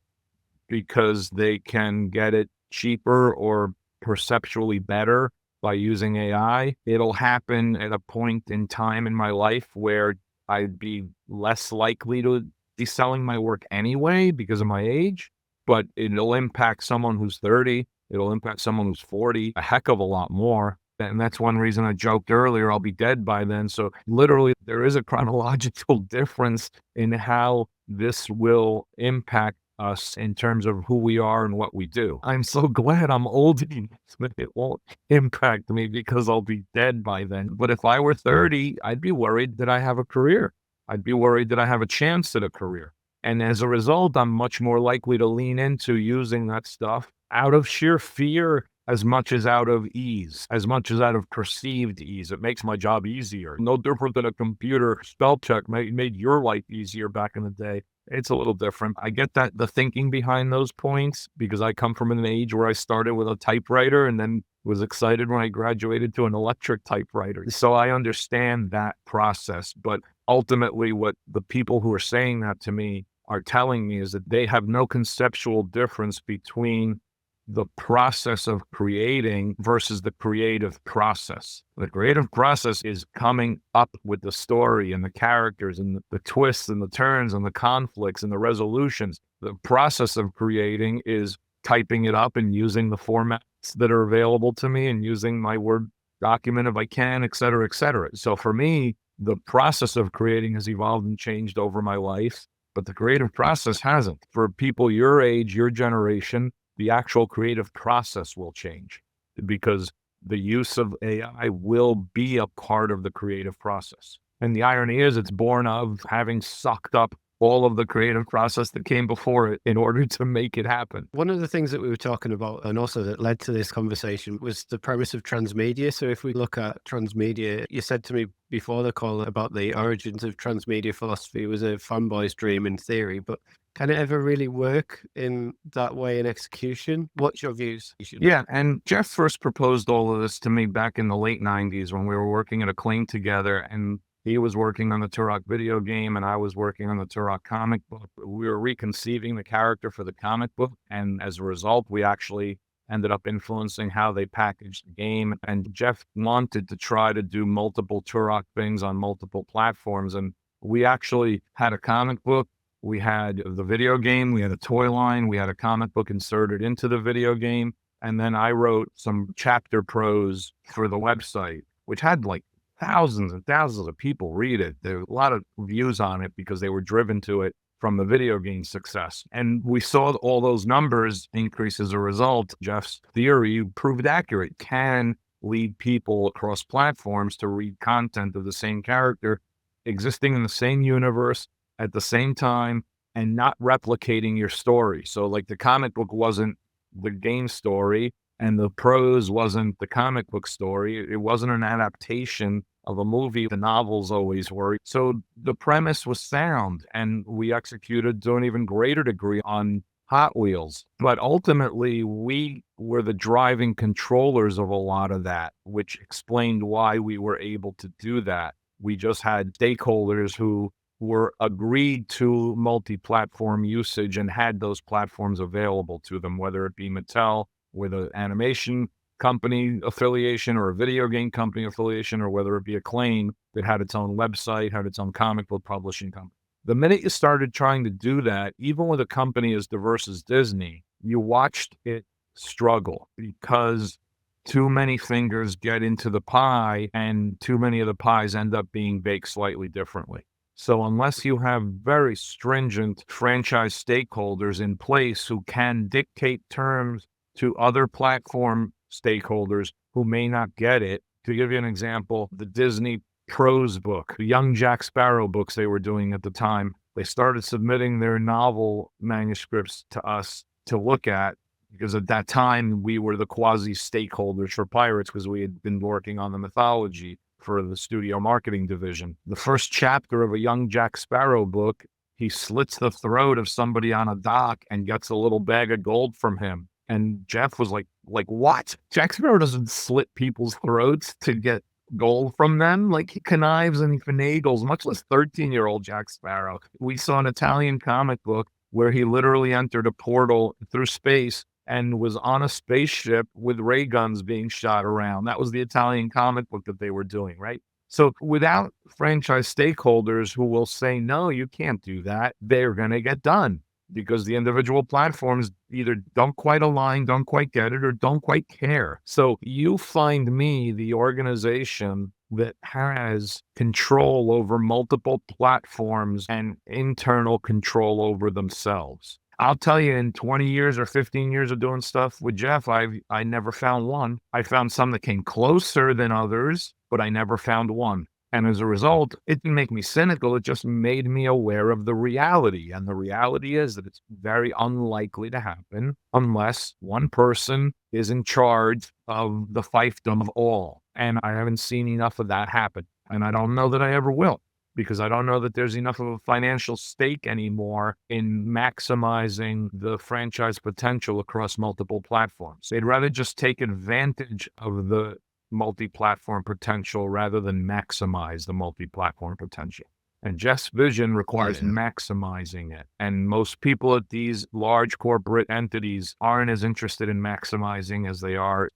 [SPEAKER 1] because they can get it cheaper or perceptually better by using AI, it'll happen at a point in time in my life where I'd be less likely to be selling my work anyway because of my age. But it'll impact someone who's 30. It'll impact someone who's 40 a heck of a lot more. And that's one reason I joked earlier, I'll be dead by then. So literally, there is a chronological difference in how this will impact us in terms of who we are and what we do. I'm so glad I'm old enough that it won't impact me, because I'll be dead by then. But if I were 30, I'd be worried that I have a career. I'd be worried that I have a chance at a career. And as a result, I'm much more likely to lean into using that stuff out of sheer fear as much as out of ease, as much as out of perceived ease. It makes my job easier. No different than a computer spell check made your life easier back in the day. It's a little different. I get that, the thinking behind those points, because I come from an age where I started with a typewriter and then was excited when I graduated to an electric typewriter. So I understand that process. But ultimately, what the people who are saying that to me are telling me is that they have no conceptual difference between the process of creating versus the creative process. The creative process is coming up with the story and the characters and the twists and the turns and the conflicts and the resolutions. The process of creating is typing it up and using the formats that are available to me and using my Word document if I can, et cetera, et cetera. So for me, the process of creating has evolved and changed over my life, but the creative process hasn't. For people your age, your generation, the actual creative process will change, because the use of AI will be a part of the creative process. And the irony is, it's born of having sucked up all of the creative process that came before it in order to make it happen.
[SPEAKER 3] One of the things that we were talking about, and also that led to this conversation, was the premise of transmedia. So if we look at transmedia, you said to me before the call about the origins of transmedia philosophy was a fanboy's dream in theory, but can it ever really work in that way in execution? What's your views?
[SPEAKER 1] Yeah, and Jeff first proposed all of this to me back in the late 90s when we were working at Acclaim together, and he was working on the Turok video game and I was working on the Turok comic book. We were reconceiving the character for the comic book, and as a result, we actually ended up influencing how they packaged the game. And Jeff wanted to try to do multiple Turok things on multiple platforms, and we actually had a comic book. We had the video game, we had a toy line, we had a comic book inserted into the video game. And then I wrote some chapter prose for the website, which had like thousands and thousands of people read it. There were a lot of views on it because they were driven to it from the video game success. And we saw all those numbers increase as a result. Jeff's theory proved accurate. Can lead people across platforms to read content of the same character existing in the same universe at the same time and not replicating your story. So like the comic book wasn't the game story and the prose wasn't the comic book story. It wasn't an adaptation of a movie. The novels always were. So the premise was sound, and we executed to an even greater degree on Hot Wheels. But ultimately, we were the driving controllers of a lot of that, which explained why we were able to do that. We just had stakeholders who were agreed to multi-platform usage and had those platforms available to them, whether it be Mattel with an animation company affiliation or a video game company affiliation, or whether it be Acclaim that had its own website, had its own comic book publishing company. The minute you started trying to do that, even with a company as diverse as Disney, you watched it struggle because too many fingers get into the pie and too many of the pies end up being baked slightly differently. So unless you have very stringent franchise stakeholders in place who can dictate terms to other platform stakeholders who may not get it, to give you an example, the Disney prose book, the Young Jack Sparrow books they were doing at the time, they started submitting their novel manuscripts to us to look at, because at that time we were the quasi stakeholders for Pirates because we had been working on the mythology for the studio marketing division. The first chapter of a Young Jack Sparrow book, he slits the throat of somebody on a dock and gets a little bag of gold from him. And Jeff was like, what? Jack Sparrow doesn't slit people's throats to get gold from them. Like, he connives and he finagles, much less 13-year-old Jack Sparrow. We saw an Italian comic book where he literally entered a portal through space and was on a spaceship with ray guns being shot around. That was the Italian comic book that they were doing, right? So without franchise stakeholders who will say, no, you can't do that, they're going to get done because the individual platforms either don't quite align, don't quite get it, or don't quite care. So you find me the organization that has control over multiple platforms and internal control over themselves. I'll tell you, in 20 years or 15 years of doing stuff with Jeff, I never found one. I found some that came closer than others, but I never found one. And as a result, it didn't make me cynical. It just made me aware of the reality. And the reality is that it's very unlikely to happen unless one person is in charge of the fiefdom of all. And I haven't seen enough of that happen. And I don't know that I ever will, because I don't know that there's enough of a financial stake anymore in maximizing the franchise potential across multiple platforms. They'd rather just take advantage of the multi-platform potential rather than maximize the multi-platform potential. And Jeff's vision requires maximizing it. And most people at these large corporate entities aren't as interested in maximizing as they are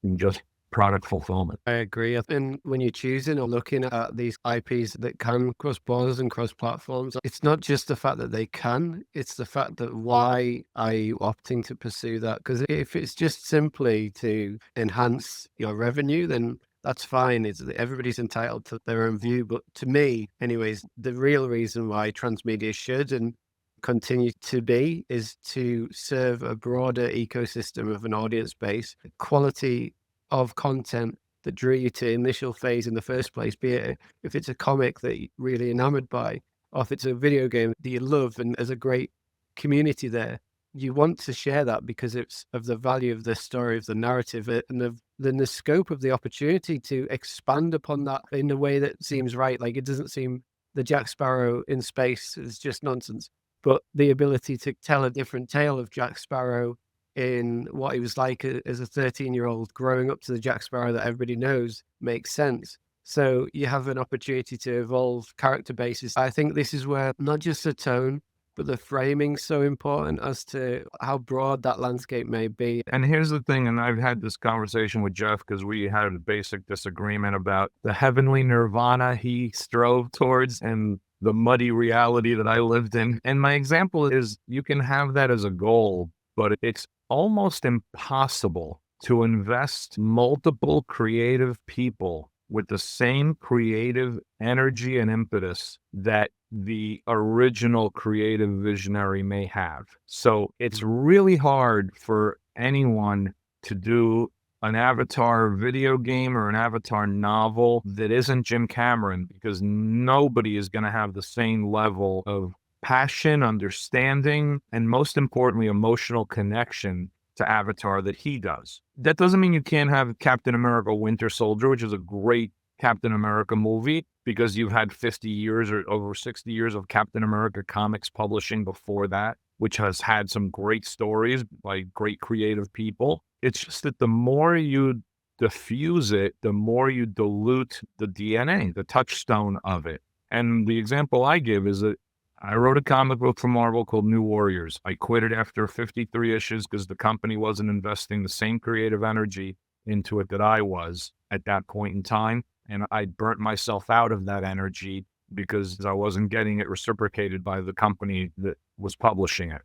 [SPEAKER 1] in just product fulfillment.
[SPEAKER 3] I agree. And when you're choosing or looking at these IPs that can cross borders and cross platforms, it's not just the fact that they can, it's the fact that why are you opting to pursue that? Because if it's just simply to enhance your revenue, then that's fine. Everybody's entitled to their own view. But to me, anyways, the real reason why transmedia should and continue to be is to serve a broader ecosystem of an audience base, quality of content that drew you to initial phase in the first place, be it if it's a comic that you're really enamored by, or if it's a video game that you love and there's a great community there, you want to share that because it's of the value of the story, of the narrative, and then the scope of the opportunity to expand upon that in a way that seems right. Like, it doesn't seem the Jack Sparrow in space is just nonsense, but the ability to tell a different tale of Jack Sparrow in what he was like as a 13-year-old growing up to the Jack Sparrow that everybody knows makes sense. So you have an opportunity to evolve character bases. I think this is where not just the tone, but the framing's so important as to how broad that landscape may be.
[SPEAKER 1] And here's the thing, and I've had this conversation with Jeff because we had a basic disagreement about the heavenly nirvana he strove towards and the muddy reality that I lived in. And my example is you can have that as a goal, but it's almost impossible to invest multiple creative people with the same creative energy and impetus that the original creative visionary may have. So it's really hard for anyone to do an Avatar video game or an Avatar novel that isn't Jim Cameron, because nobody is going to have the same level of passion, understanding, and most importantly, emotional connection to Avatar that he does. That doesn't mean you can't have Captain America Winter Soldier, which is a great Captain America movie, because you've had 50 years or over 60 years of Captain America comics publishing before that, which has had some great stories by great creative people. It's just that the more you diffuse it, the more you dilute the DNA, the touchstone of it. And the example I give is that I wrote a comic book for Marvel called New Warriors. I quit it after 53 issues because the company wasn't investing the same creative energy into it that I was at that point in time. And I burnt myself out of that energy because I wasn't getting it reciprocated by the company that was publishing it.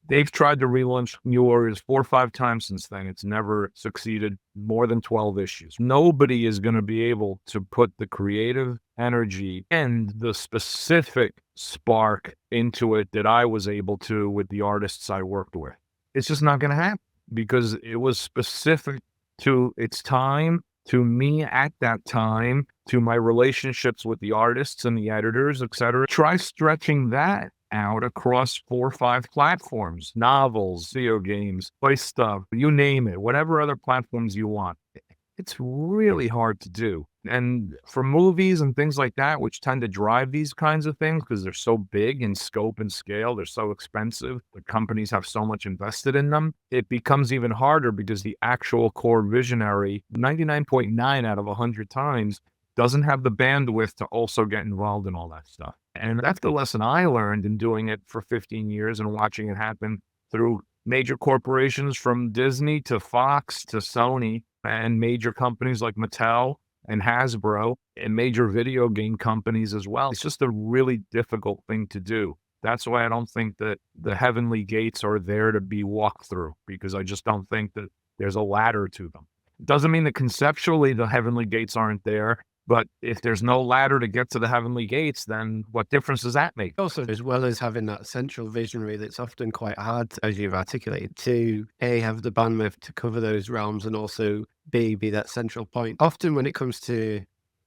[SPEAKER 1] They've tried to relaunch New Warriors 4 or 5 times since then. It's never succeeded. More than 12 issues. Nobody is going to be able to put the creative energy and the specific spark into it that I was able to with the artists I worked with. It's just not going to happen because it was specific to its time, to me at that time, to my relationships with the artists and the editors, etc. Try stretching that out across 4 or 5 platforms, novels, video games, play stuff, you name it, whatever other platforms you want. It's really hard to do. And for movies and things like that, which tend to drive these kinds of things because they're so big in scope and scale, they're so expensive, the companies have so much invested in them, it becomes even harder because the actual core visionary, 99.9 out of 100 times, doesn't have the bandwidth to also get involved in all that stuff. And that's the lesson I learned in doing it for 15 years and watching it happen through major corporations from Disney to Fox to Sony and major companies like Mattel and Hasbro and major video game companies as well. It's just a really difficult thing to do. That's why I don't think that the heavenly gates are there to be walked through, because I just don't think that there's a ladder to them. It doesn't mean that conceptually the heavenly gates aren't there. But if there's no ladder to get to the heavenly gates, then what difference does that make?
[SPEAKER 3] Also, as well as having that central visionary that's often quite hard, as you've articulated, to A, have the bandwidth to cover those realms, and also B, be that central point. Often when it comes to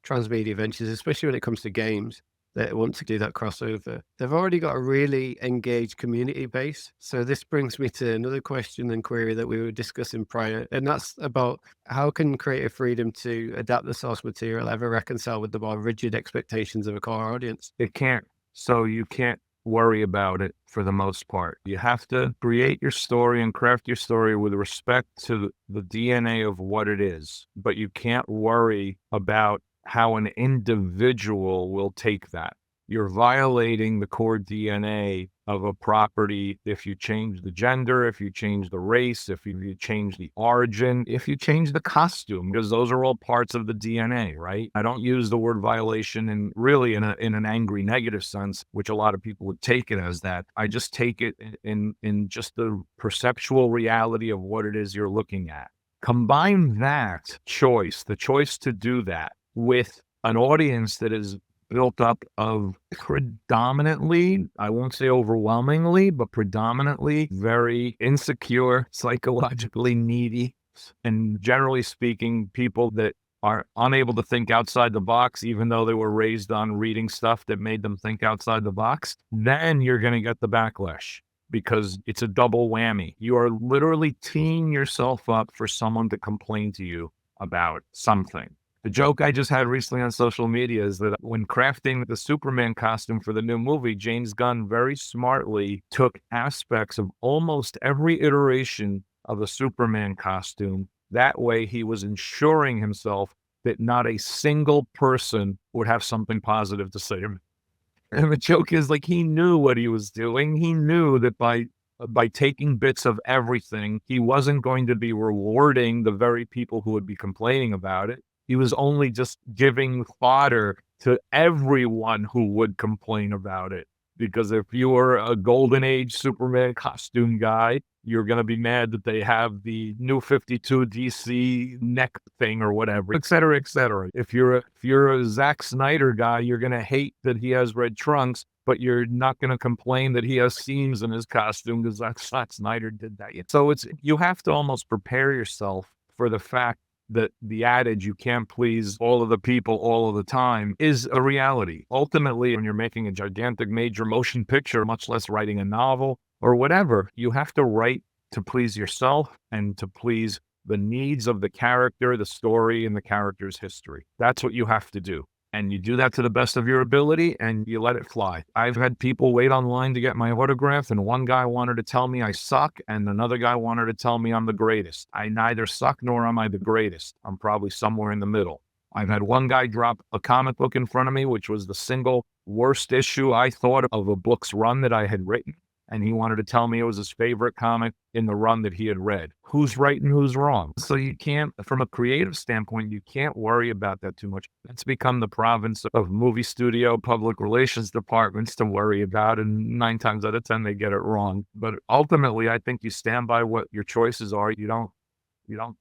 [SPEAKER 3] transmedia ventures, especially when it comes to games that want to do that crossover, they've already got a really engaged community base. So this brings me to another question and query that we were discussing prior, and that's about how can creative freedom to adapt the source material ever reconcile with the more rigid expectations of a core audience?
[SPEAKER 1] It can't. So you can't worry about it for the most part. You have to create your story and craft your story with respect to the DNA of what it is, but you can't worry about how an individual will take that. You're violating the core DNA of a property if you change the gender, if you change the race, if you change the origin, if you change the costume, because those are all parts of the DNA, right? I don't use the word violation in an angry negative sense, which a lot of people would take it as that. I just take it in just the perceptual reality of what it is you're looking at. Combine that choice, the choice to do that, with an audience that is built up of predominantly, I won't say overwhelmingly, but predominantly very insecure, psychologically needy, and generally speaking, people that are unable to think outside the box, even though they were raised on reading stuff that made them think outside the box, then you're going to get the backlash because it's a double whammy. You are literally teeing yourself up for someone to complain to you about something. The joke I just had recently on social media is that when crafting the Superman costume for the new movie, James Gunn very smartly took aspects of almost every iteration of the Superman costume. That way, he was ensuring himself that not a single person would have something positive to say to him. And the joke is, like, he knew what he was doing. He knew that by taking bits of everything, he wasn't going to be rewarding the very people who would be complaining about it. He was only just giving fodder to everyone who would complain about it. Because if you were a Golden Age Superman costume guy, you're going to be mad that they have the new 52 DC neck thing or whatever, et cetera, et cetera. If you're a Zack Snyder guy, you're going to hate that he has red trunks, but you're not going to complain that he has seams in his costume because Zack Snyder did that. So you have to almost prepare yourself for the fact that the adage, you can't please all of the people all of the time, is a reality. Ultimately, when you're making a gigantic major motion picture, much less writing a novel or whatever, you have to write to please yourself and to please the needs of the character, the story, and the character's history. That's what you have to do. And you do that to the best of your ability and you let it fly. I've had people wait online to get my autograph, and one guy wanted to tell me I suck, and another guy wanted to tell me I'm the greatest. I neither suck nor am I the greatest. I'm probably somewhere in the middle. I've had one guy drop a comic book in front of me, which was the single worst issue I thought of a book's run that I had written. And he wanted to tell me it was his favorite comic in the run that he had read. Who's right and who's wrong? So you can't, from a creative standpoint, you can't worry about that too much. It's become the province of movie studio, public relations departments to worry about, and 9 times out of 10, they get it wrong. But ultimately, I think you stand by what your choices are. You don't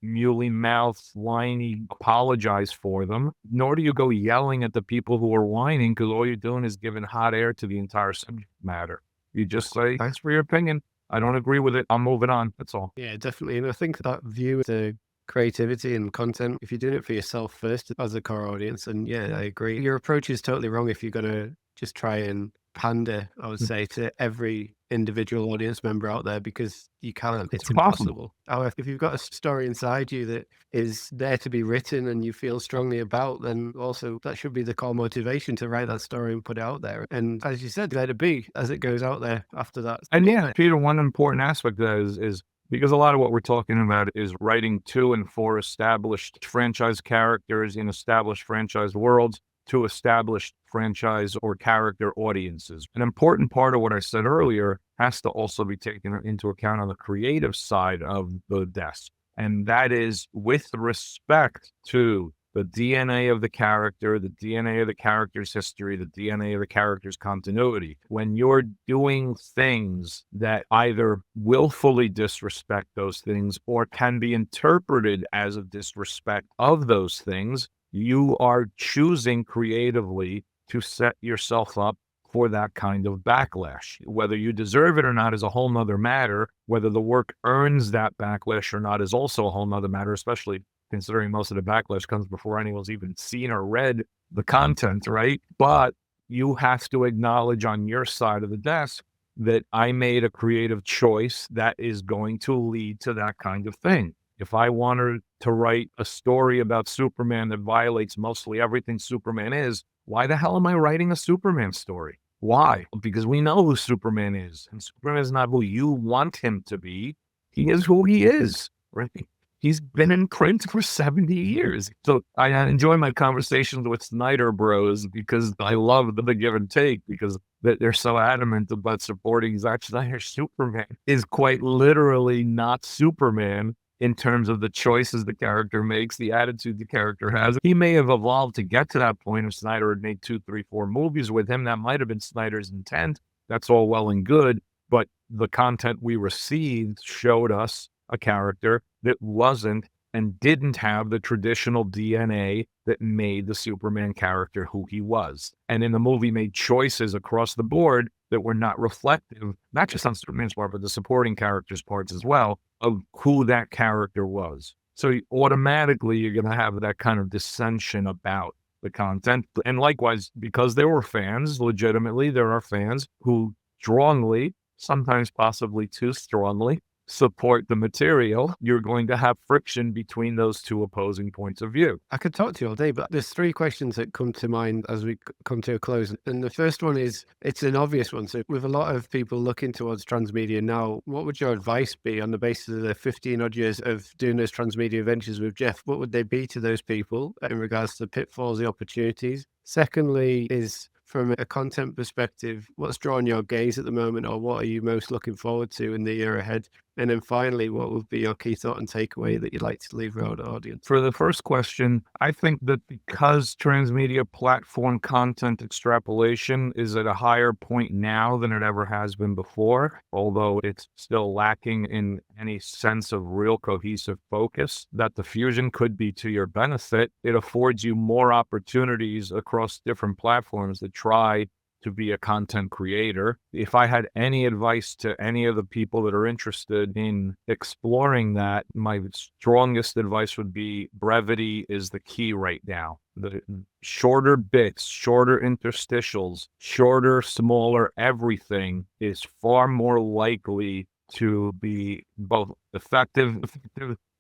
[SPEAKER 1] muley mouth, whiny, apologize for them, nor do you go yelling at the people who are whining, because all you're doing is giving hot air to the entire subject matter. You just say, thanks for your opinion. I don't agree with it. I'm moving on. That's all.
[SPEAKER 3] Yeah, definitely. And I think that view to creativity and content, if you're doing it for yourself first as a core audience, and yeah, I agree. Your approach is totally wrong if you're going to just try and pander, I would say, to every individual audience member out there, because you can't. It's impossible. However, if you've got a story inside you that is there to be written and you feel strongly about, then also that should be the core motivation to write that story and put it out there. And as you said, let it be as it goes out there after that.
[SPEAKER 1] And yeah, Peter, one important aspect of that is because a lot of what we're talking about is writing to and for established franchise characters in established franchise worlds to established franchise or character audiences. An important part of what I said earlier has to also be taken into account on the creative side of the desk. And that is with respect to the DNA of the character, the DNA of the character's history, the DNA of the character's continuity. When you're doing things that either willfully disrespect those things or can be interpreted as a disrespect of those things, you are choosing creatively to set yourself up for that kind of backlash. Whether you deserve it or not is a whole nother matter. Whether the work earns that backlash or not is also a whole nother matter, especially considering most of the backlash comes before anyone's even seen or read the content, right? But you have to acknowledge on your side of the desk that I made a creative choice that is going to lead to that kind of thing. If I wanted to write a story about Superman that violates mostly everything Superman is, why the hell am I writing a Superman story? Why? Because we know who Superman is. And Superman is not who you want him to be. He is who he is, right? He's been in print for 70 years. So I enjoy my conversations with Snyder Bros because I love the give and take, because they're so adamant about supporting Zack Snyder's Superman is quite literally not Superman in terms of the choices the character makes, the attitude the character has. He may have evolved to get to that point if Snyder had made 2, 3, 4 movies with him. That might have been Snyder's intent. That's all well and good. But the content we received showed us a character that wasn't and didn't have the traditional DNA that made the Superman character who he was. And in the movie made choices across the board that were not reflective, not just on Superman's part, but the supporting characters' parts as well, of who that character was. So automatically you're going to have that kind of dissension about the content. And likewise, because there were fans, legitimately, there are fans who strongly, sometimes possibly too strongly, support the material. You're going to have friction between those two opposing points of view.
[SPEAKER 3] I could talk to you all day, but there's three questions that come to mind as we come to a close. And the first one is, it's an obvious one. So with a lot of people looking towards transmedia now, what would your advice be on the basis of the 15 odd years of doing those transmedia ventures with Jeff? What would they be to those people in regards to the pitfalls, the opportunities? Secondly is, from a content perspective, what's drawing your gaze at the moment, or what are you most looking forward to in the year ahead? And then finally, what would be your key thought and takeaway that you'd like to leave with our audience?
[SPEAKER 1] For the first question, I think that because transmedia platform content extrapolation is at a higher point now than it ever has been before, although it's still lacking in any sense of real cohesive focus, that the fusion could be to your benefit. It affords you more opportunities across different platforms to try to be a content creator. If I had any advice to any of the people that are interested in exploring that, my strongest advice would be brevity is the key right now. The shorter bits, shorter interstitials, shorter, smaller everything is far more likely to be both effective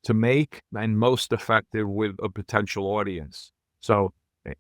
[SPEAKER 1] to make and most effective with a potential audience. So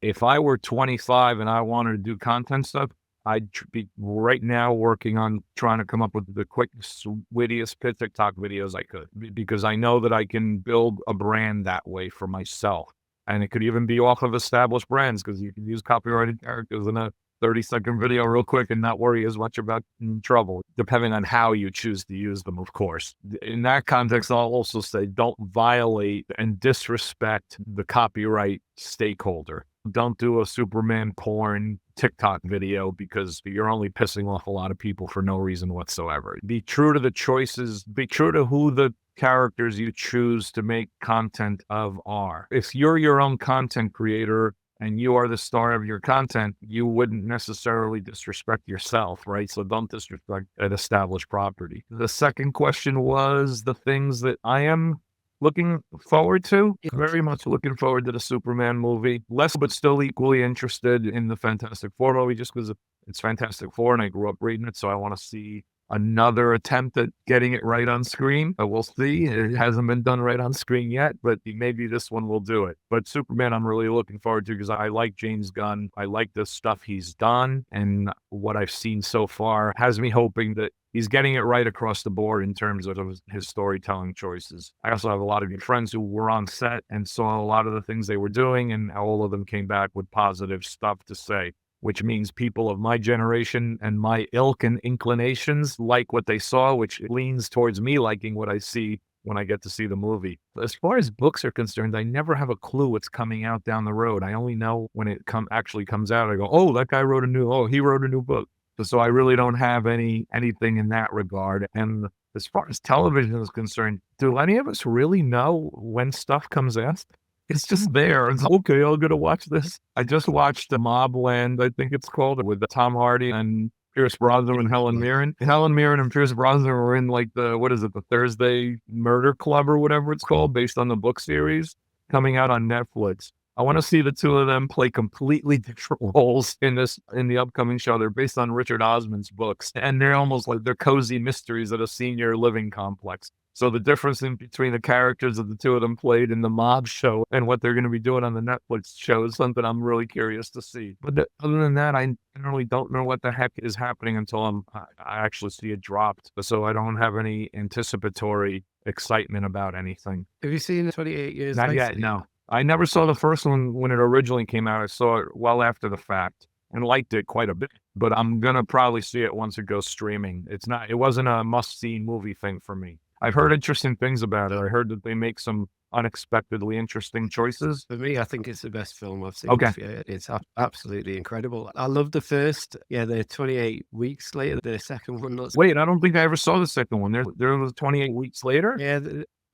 [SPEAKER 1] if I were 25 and I wanted to do content stuff, I'd be right now working on trying to come up with the quickest, wittiest TikTok videos I could, because I know that I can build a brand that way for myself. And it could even be off of established brands, because you can use copyrighted characters in a 30-second video real quick and not worry as much about trouble, depending on how you choose to use them, of course. In that context, I'll also say don't violate and disrespect the copyright stakeholder. Don't do a Superman porn TikTok video, because you're only pissing off a lot of people for no reason whatsoever. Be true to the choices, be true to who the characters you choose to make content of are. If you're your own content creator and you are the star of your content, you wouldn't necessarily disrespect yourself, right? So don't disrespect an established property. The second question was the things that I am looking forward to. Very much looking forward to the Superman movie. Less, but still equally interested in the Fantastic Four movie, just because it's Fantastic Four and I grew up reading it. So I want to see another attempt at getting it right on screen. We'll see. It hasn't been done right on screen yet, but maybe this one will do it. But Superman, I'm really looking forward to, because I like James Gunn. I like the stuff he's done, and what I've seen so far has me hoping that he's getting it right across the board in terms of his storytelling choices. I also have a lot of good friends who were on set and saw a lot of the things they were doing, and all of them came back with positive stuff to say, which means people of my generation and my ilk and inclinations like what they saw, which leans towards me liking what I see when I get to see the movie. As far as books are concerned, I never have a clue what's coming out down the road. I only know when it actually comes out. I go, oh, that guy wrote he wrote a new book. So I really don't have anything in that regard. And as far as television is concerned, do any of us really know when stuff comes out? It's just there. It's okay, I'm going to watch this. I just watched Mobland, I think it's called, with Tom Hardy and Pierce Brosnan and Helen Mirren. Helen Mirren and Pierce Brosnan were in like the Thursday Murder Club or whatever it's called, based on the book series coming out on Netflix. I want to see the two of them play completely different roles in the upcoming show. They're based on Richard Osman's books, and they're almost like they're cozy mysteries at a senior living complex. So the difference between the characters that the two of them played in the Mob show and what they're going to be doing on the Netflix show is something I'm really curious to see. But other than that, I generally don't know what the heck is happening until I actually see it dropped. So I don't have any anticipatory excitement about anything.
[SPEAKER 3] Have you seen 28 Years
[SPEAKER 1] Not
[SPEAKER 3] Later?
[SPEAKER 1] yet, no. I never saw the first one when it originally came out. I saw it well after the fact and liked it quite a bit. But I'm going to probably see it once it goes streaming. It wasn't a must-see movie thing for me. I've heard interesting things about it. I heard that they make some unexpectedly interesting choices.
[SPEAKER 3] For me, I think it's the best film I've seen.
[SPEAKER 1] Okay.
[SPEAKER 3] It's absolutely incredible. I love the first, the 28 weeks later, the second one.
[SPEAKER 1] Wait, I don't think I ever saw the second one. There was 28 weeks later?
[SPEAKER 3] Yeah,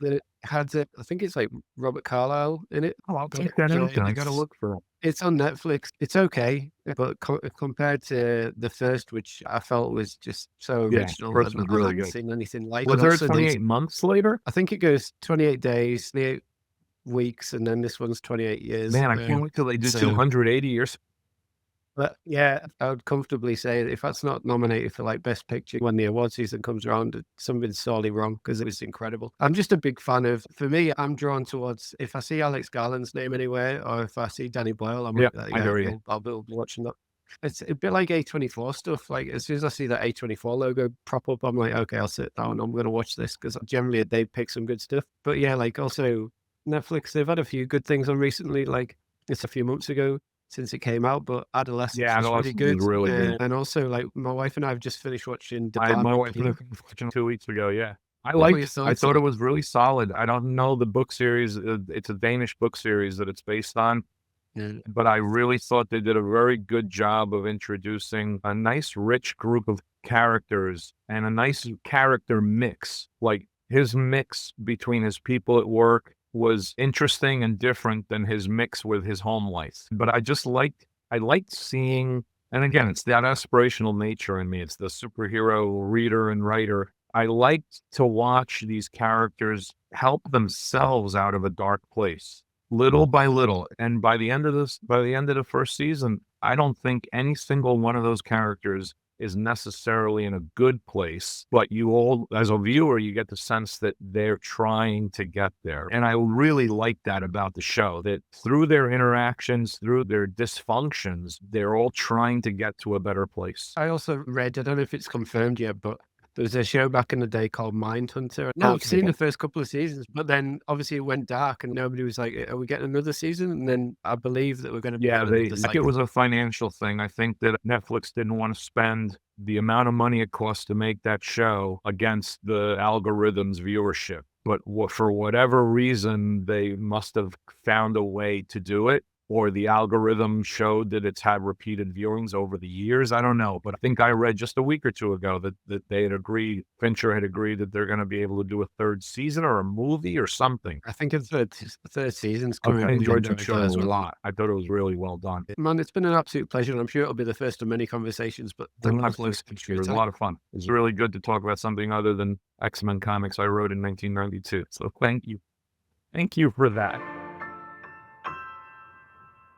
[SPEAKER 3] that had, I think it's like Robert Carlyle in it.
[SPEAKER 1] Oh, I'll take that out then. I got to look for it.
[SPEAKER 3] It's on Netflix. It's okay, but compared to the first, which I felt was just so original,
[SPEAKER 1] first was really
[SPEAKER 3] I haven't
[SPEAKER 1] good.
[SPEAKER 3] seen anything like
[SPEAKER 1] Was
[SPEAKER 3] it.
[SPEAKER 1] there
[SPEAKER 3] Also,
[SPEAKER 1] 28 months later?
[SPEAKER 3] I think it goes 28 days, weeks, and then this one's 28 years.
[SPEAKER 1] Man, I can't wait till they do
[SPEAKER 3] so-
[SPEAKER 1] 280 years.
[SPEAKER 3] But yeah, I would comfortably say that if that's not nominated for like Best Picture when the award season comes around, something's sorely wrong, because it was incredible. I'm just a big fan of, for me, I'm drawn towards, if I see Alex Garland's name anywhere, or if I see Danny Boyle, I'm
[SPEAKER 1] Yeah,
[SPEAKER 3] like,
[SPEAKER 1] I hear you.
[SPEAKER 3] I'll be watching that. It's a bit like A24 stuff. Like, as soon as I see that A24 logo prop up, I'm like, okay, I'll sit down. I'm going to watch this, because generally they pick some good stuff. But yeah, like also Netflix, they've had a few good things on recently. Like, it's a few months ago since it came out, but Adolescence
[SPEAKER 1] Yeah,
[SPEAKER 3] was really
[SPEAKER 1] Adolescence
[SPEAKER 3] good.
[SPEAKER 1] was really good.
[SPEAKER 3] And also, like, my wife and I have just finished watching
[SPEAKER 1] My wife
[SPEAKER 3] Deadpool.
[SPEAKER 1] was watching 2 weeks ago. Yeah, I
[SPEAKER 3] What were your
[SPEAKER 1] liked. I
[SPEAKER 3] thoughts
[SPEAKER 1] thought
[SPEAKER 3] on
[SPEAKER 1] it
[SPEAKER 3] it?
[SPEAKER 1] was really solid. I don't know the book series. It's a Danish book series that it's based on.
[SPEAKER 3] Yeah.
[SPEAKER 1] But I really thought they did a very good job of introducing a nice, rich group of characters and a nice character mix. Like, his mix between his people at work was interesting and different than his mix with his home life. But I liked seeing, and again, it's that aspirational nature in me. It's the superhero reader and writer. I liked to watch these characters help themselves out of a dark place, little by little. And by the end of the first season, I don't think any single one of those characters is necessarily in a good place, but you all, as a viewer, you get the sense that they're trying to get there. And I really like that about the show, that through their interactions, through their dysfunctions, they're all trying to get to a better place.
[SPEAKER 3] I also read, I don't know if it's confirmed yet, but there was a show back in the day called Mindhunter. Now, I've seen the first couple of seasons, but then obviously it went dark and nobody was like, are we getting another season? And then I believe that we're going to be
[SPEAKER 1] Yeah,
[SPEAKER 3] having
[SPEAKER 1] I
[SPEAKER 3] another
[SPEAKER 1] think it was a financial thing. I think that Netflix didn't want to spend the amount of money it cost to make that show against the algorithm's viewership. But for whatever reason, they must have found a way to do it, or the algorithm showed that it's had repeated viewings over the years. I don't know, but I think I read just a week or two ago that they had agreed, Fincher had agreed that they're going to be able to do a third season or a movie or something.
[SPEAKER 3] I think it's the third season's coming.
[SPEAKER 1] I
[SPEAKER 3] up
[SPEAKER 1] enjoyed
[SPEAKER 3] again
[SPEAKER 1] that show
[SPEAKER 3] as
[SPEAKER 1] a
[SPEAKER 3] well.
[SPEAKER 1] lot. I thought it was really well done.
[SPEAKER 3] Man, it's been an absolute pleasure, and I'm sure it'll be the first of many conversations. But thank you for
[SPEAKER 1] It was a lot of fun. It was really good to talk about something other than X-Men comics I wrote in 1992. So thank you. Thank you for that.